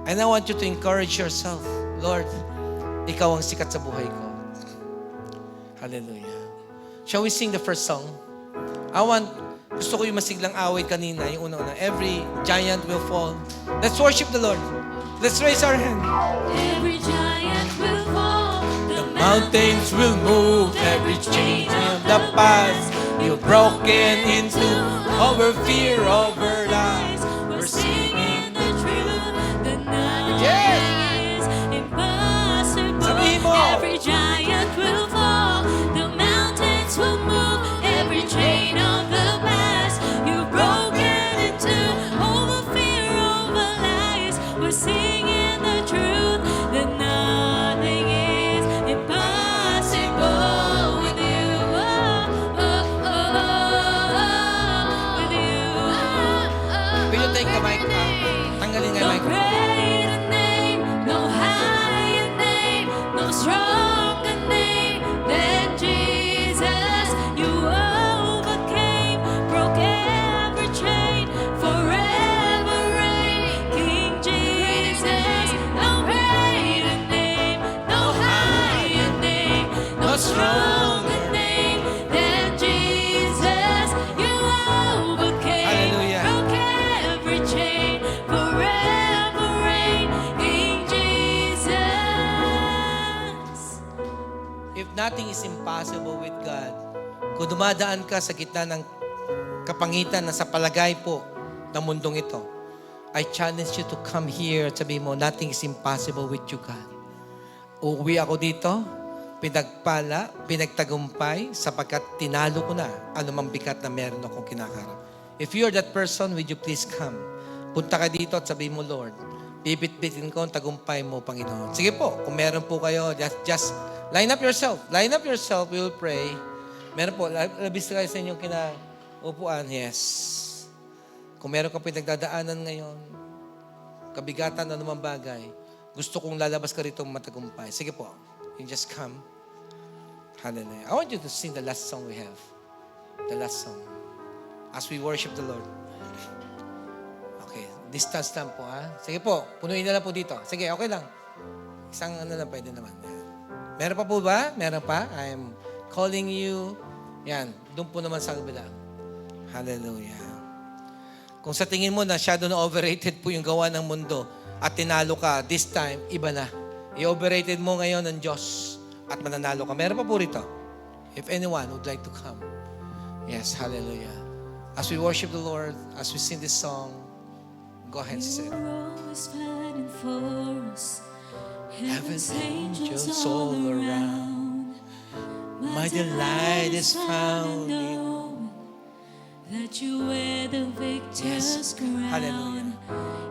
And I want you to encourage yourself. Lord, Ikaw ang sikat sa buhay ko. Hallelujah. Shall we sing the first song? Gusto ko yung masiglang awit kanina, yung unang-una. Every giant will fall. Let's worship the Lord. Let's raise our hand. Every giant will fall. The mountains will move. Every chain of the past you've broken into. Over fear, over lies. We're singing the truth. The nothing Yes! is impossible. Sabihin mo. Every giant will fall. The mountains will move. Every chain of the past you've broken into. Over fear, over lies. We're singing the truth. That nothing is impossible with you. Oh, oh, oh, oh, with you. Will you take the mic? Tanggalin nga yung No microphone. greater name, no higher name, no stronger name than Jesus. You overcame, broke every chain, forever reign, King Jesus. No greater name, no higher name, no stronger name than Jesus. You overcame, Hallelujah. broke every chain, forever reign, King Jesus. If nothing is impossible with God, kung dumadaan ka sa gitna ng kapangitan na sa palagay po ng mundong ito, I challenge you to come here at sabihin mo, nothing is impossible with you, God. Uuwi ako dito, pinagpala, pinagtagumpay, sapagkat tinalo ko na anumang bigat na meron akong kinakarap. If you're that person, would you please come? Punta ka dito at sabihin mo, Lord, bibit-bitin ko ang tagumpay mo, Panginoon. Sige po, kung meron po kayo, just line up yourself. Line up yourself, we will pray. Meron po, labis kayo sa inyong kinaupuan. Yes. Kung meron ka pinagdadaanan ngayon, kabigatan na naman bagay, gusto kong lalabas ka rito matagumpay. Sige po, you just come. Hallelujah. I want you to sing the last song we have. The last song. As we worship the Lord. Okay, distance lang po ha. Sige po, punuin na lang po dito. Sige, okay lang. Isang ano na pwede naman. Yan. Meron pa po ba? Meron pa? I'm calling you. Yan, doon po naman sa kabila. Hallelujah. Kung sa tingin mo na shadow na overrated po yung gawa ng mundo at tinalo ka, this time, iba na. I-overrated mo ngayon ng Diyos at mananalo ka. Meron pa po rito. If anyone would like to come. Yes, hallelujah. As we worship the Lord, as we sing this song, go ahead, sister. You're always fighting for us. Heaven's angels all around. My delight is found in that you wear the victor's crown. Hallelujah.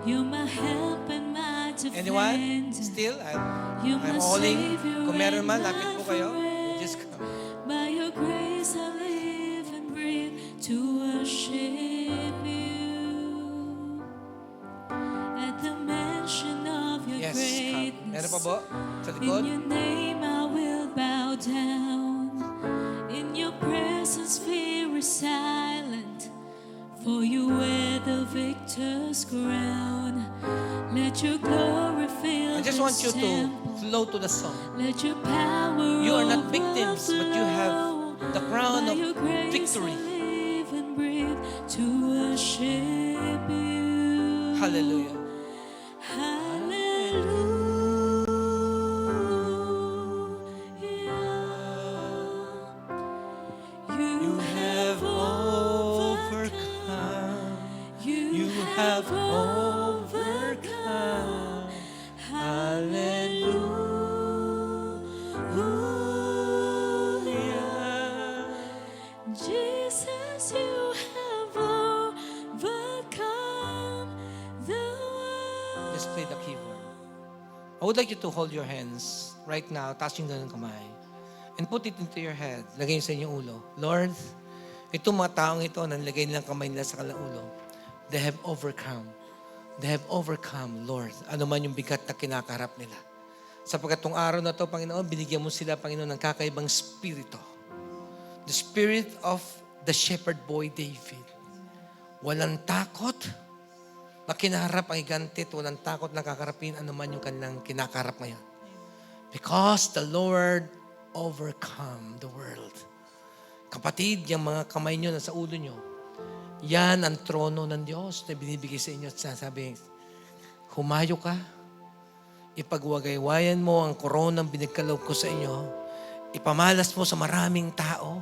You're my help and my Anyone? defender. Still? You're I'm my calling. savior Kung meron and man, my lapit po kayo. friend. Just come. By your grace I live and breathe to worship you. At likod. In your name I will bow down. In your presence fear is silent. For you wear the victor's crown. Let your glory fill I just want you this to temple. flow to the song. Let your power You are not victims, but you have the crown By of your grace victory. I live and breathe to worship you. Hallelujah. You have overcome. You have overcome. Hallelujah. Jesus, you have overcome the world. Just play the keyboard. I would like you to hold your hands right now, touching doon ng kamay. And put it into your head. Lagay niyo sa inyong ulo. Lord, itong mga taong ito, nalagay nilang kamay nila sa kanilang ulo. They have overcome. They have overcome, Lord. Ano man yung bigat na kinakaharap nila. Sapagkat itong araw na to, Panginoon, binigyan mo sila, Panginoon, ng kakaibang spirito. The spirit of the shepherd boy David. Walang takot na kinaharap ang higante at walang takot na kakarapin anuman yung kanilang kinakaharap ngayon. Because the Lord overcome the world. Kapatid, yung mga kamay nyo na sa ulo nyo, yan ang trono ng Diyos na binibigay sa inyo at sinasabi, humayo ka, ipagwagaywayan mo ang koronang binigkaloob ko sa inyo, ipamalas mo sa maraming tao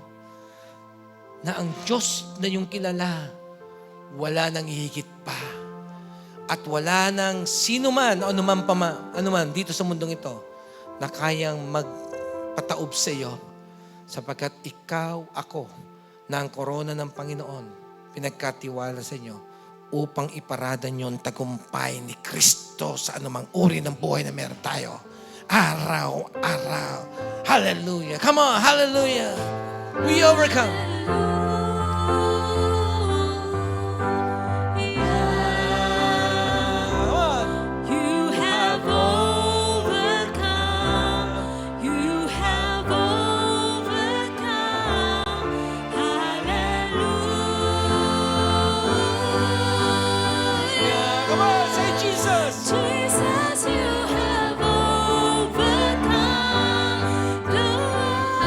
na ang Diyos na yung kilala, wala nang hihigit pa. At wala nang sino man, ano man dito sa mundong ito, na kayang magpataob sa iyo, sapagkat ikaw, ako, na ang korona ng Panginoon, pinagkatiwala sa inyo, upang iparada niyo ang tagumpay ni Kristo sa anumang uri ng buhay na meron tayo. Araw-araw. Hallelujah. Come on, hallelujah. We overcome. You have overcome. You have overcome. Hallelujah. Come on, say Jesus. Jesus, you have overcome the world.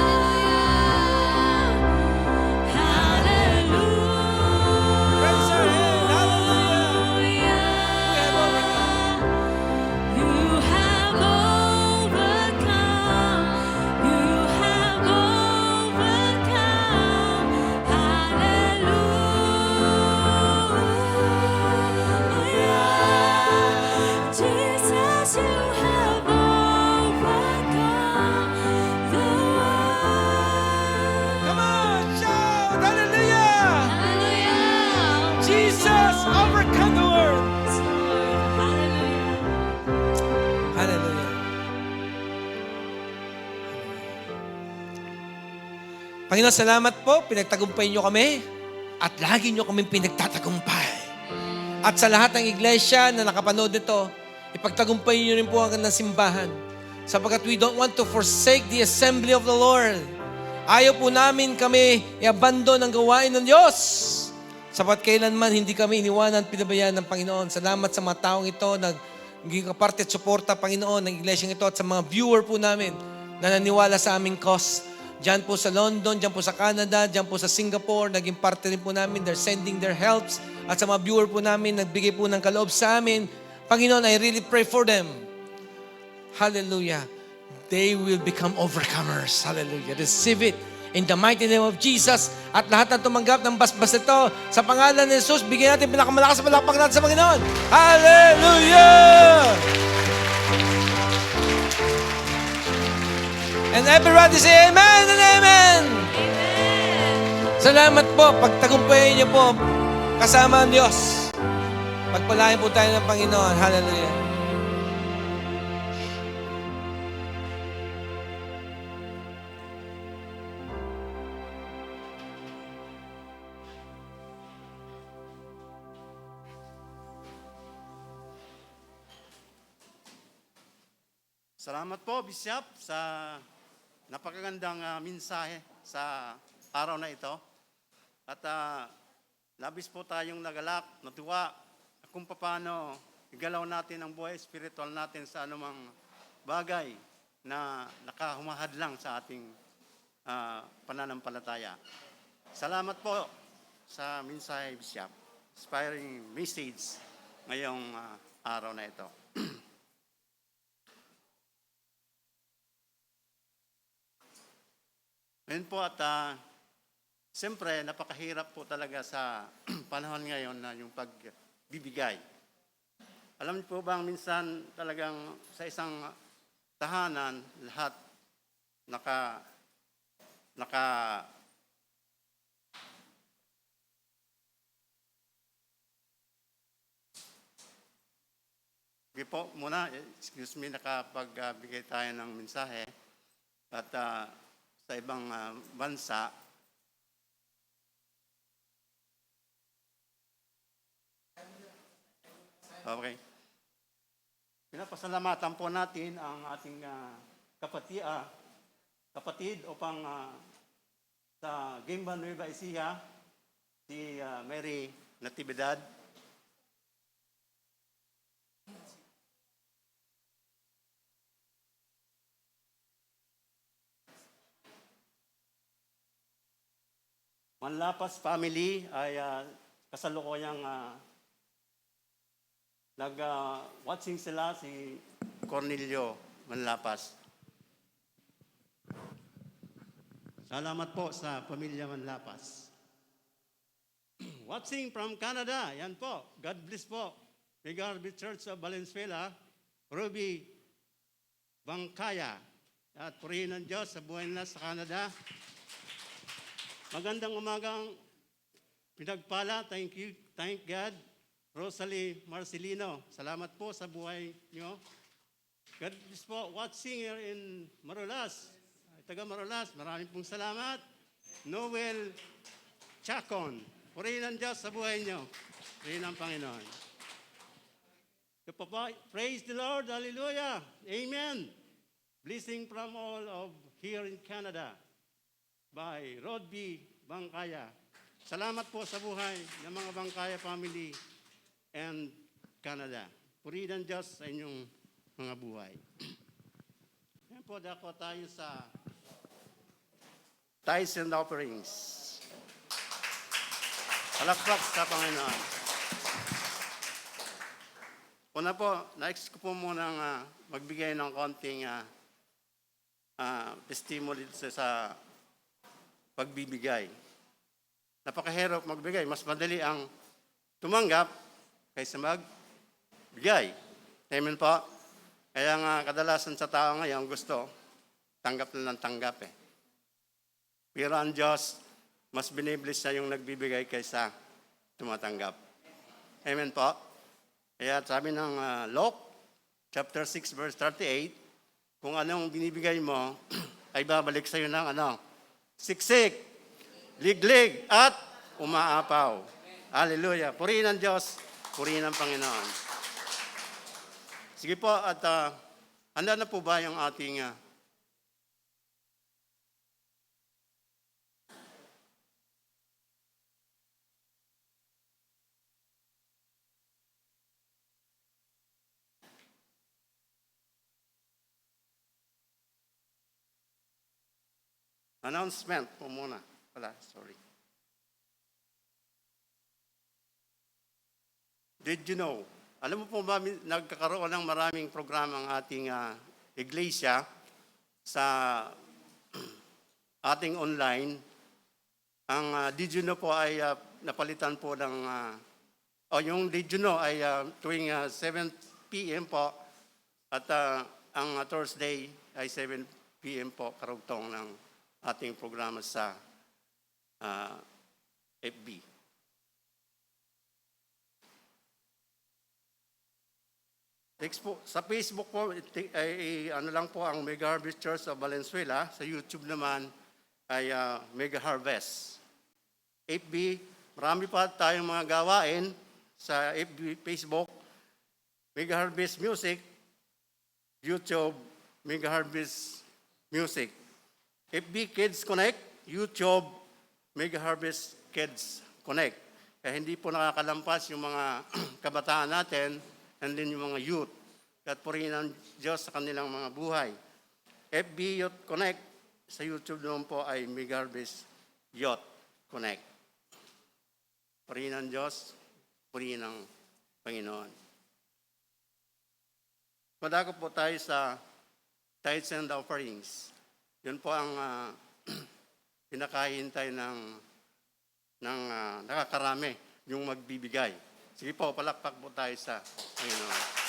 Hallelujah. Raise your hand. Hallelujah. You have overcome. You have overcome. Hallelujah. Jesus, you have overcome the world. Come on, shout. Hallelujah. Hallelujah. Jesus overcome the world. Hallelujah. Hallelujah. Panginoon, salamat po. Pinagtagumpay niyo kami at lagi niyo kaming pinagtatagumpay. At sa lahat ng iglesia na nakapanood nito, ipagtagumpay niyo rin po ang ng simbahan. Sapagkat we don't want to forsake the assembly of the Lord. Ayaw po namin kami i-abandon ang gawain ng Diyos. Sapat kailanman hindi kami iniwanan, pinabayaan ng Panginoon. Salamat sa mga taong ito na naging kaparte at suporta, Panginoon, ng iglesyang ito at sa mga viewer po namin na naniwala sa aming cause. Diyan po sa London, diyan po sa Canada, diyan po sa Singapore, naging parte rin po namin. They're sending their helps. At sa mga viewer po namin, nagbigay po ng kaloob sa amin. Panginoon, I really pray for them. Hallelujah. They will become overcomers. Hallelujah. Receive it in the mighty name of Jesus. At lahat na tumanggap ng basbas ito, sa pangalan ni Jesus, bigyan natin pinakamalakas sa palakpak natin sa Panginoon. Hallelujah! And everybody say amen and amen. Salamat po. Pagtagumpayan niyo po kasama ang Diyos. Pagpalain po tayo ng Panginoon. Hallelujah. Salamat po, Bishop, sa napakagandang mensahe sa araw na ito. At labis po tayong nagalak, natuwa kung paano igalaw natin ang buhay spiritual natin sa anumang bagay na nakahumahadlang sa ating pananampalataya. Salamat po sa mensahe, Bishop. Inspiring message ngayong araw na ito. Ngayon po at siyempre napakahirap po talaga sa panahon ngayon na yung pagbibigay. Alam niyo po bang minsan talagang sa isang tahanan lahat naka Sige po muna, excuse me, nakapagbigay tayo ng mensahe at sa ibang bansa, okay. Pinapasalamatan po natin ang ating kapatid upang sa Gimba Nueva Ecija, si Mary Natividad. Manlapas family ay kasalukuyang watching sila, si Cornelio Manlapas. Salamat po sa pamilya Manlapas. Watching from Canada, yan po. God bless po. Megarby Church of Valenzuela, Ruby Bangkaya. At purihin ng Diyos sa buhay nila sa Canada. Magandang umagang pinagpala. Thank you. Thank God. Rosalie Marcelino, salamat po sa buhay nyo. God bless po. Watching here in Marulas. Taga Marulas, maraming pong salamat. Noel Chacon, purihin ang Diyos sa buhay nyo. Purihin ang Panginoon. Praise the Lord. Hallelujah. Amen. Blessing from all of here in Canada by Rod B. Bangkaya. Salamat po sa buhay ng mga Bangkaya family and Canada. Purihin ang Diyos sa inyong mga buhay. Yan po, dako tayo sa tithes and offerings. Palakpak sa Panginoon. Una po, next ko po muna magbigay ng konting testimony sa pagbibigay. Napakahirap magbigay. Mas madali ang tumanggap kaysa magbigay. Amen po. Kaya nga kadalasan sa tao ngayon gusto tanggap na ng tanggap eh. Pero ang Diyos, mas binibless siya yung nagbibigay kaysa tumatanggap. Amen po. Kaya sabi ng Luke, chapter 6, verse 38, kung anong binibigay mo, ay babalik sa iyo ng siksik, liglig, at umaapaw. Hallelujah. Purihin ang Diyos, purihin ang Panginoon. Sige po, at handa na po ba yung ating announcement po muna. Sorry. Did you know? Alam mo po ba, nagkakaroon ng maraming programa ang ating iglesia sa ating online. Ang did you know po ay napalitan po ng, yung did you know ay tuwing 7 p.m. po at ang Thursday ay 7 p.m. po karugtong ng ating programa sa FB. Sa Facebook po, ano lang po ang Mega Harvest Church of Valenzuela. Sa YouTube naman ay Mega Harvest. FB, marami pa tayong mga gawain sa FB, Facebook, Mega Harvest Music, YouTube, Mega Harvest Music. FB Kids Connect, YouTube, Mega Harvest Kids Connect. Kaya hindi po nakakalampas yung mga kabataan natin and din yung mga youth. At purihin ang Diyos sa kanilang mga buhay. FB Youth Connect, sa YouTube naman po ay Mega Harvest Youth Connect. Purihin ang Diyos, purihin ang Panginoon. Madako po tayo sa tithes and offerings. Yun po ang pinakahintay ng nakakarami, yung magbibigay. Sige po, palakpak po tayo sa Panginoon.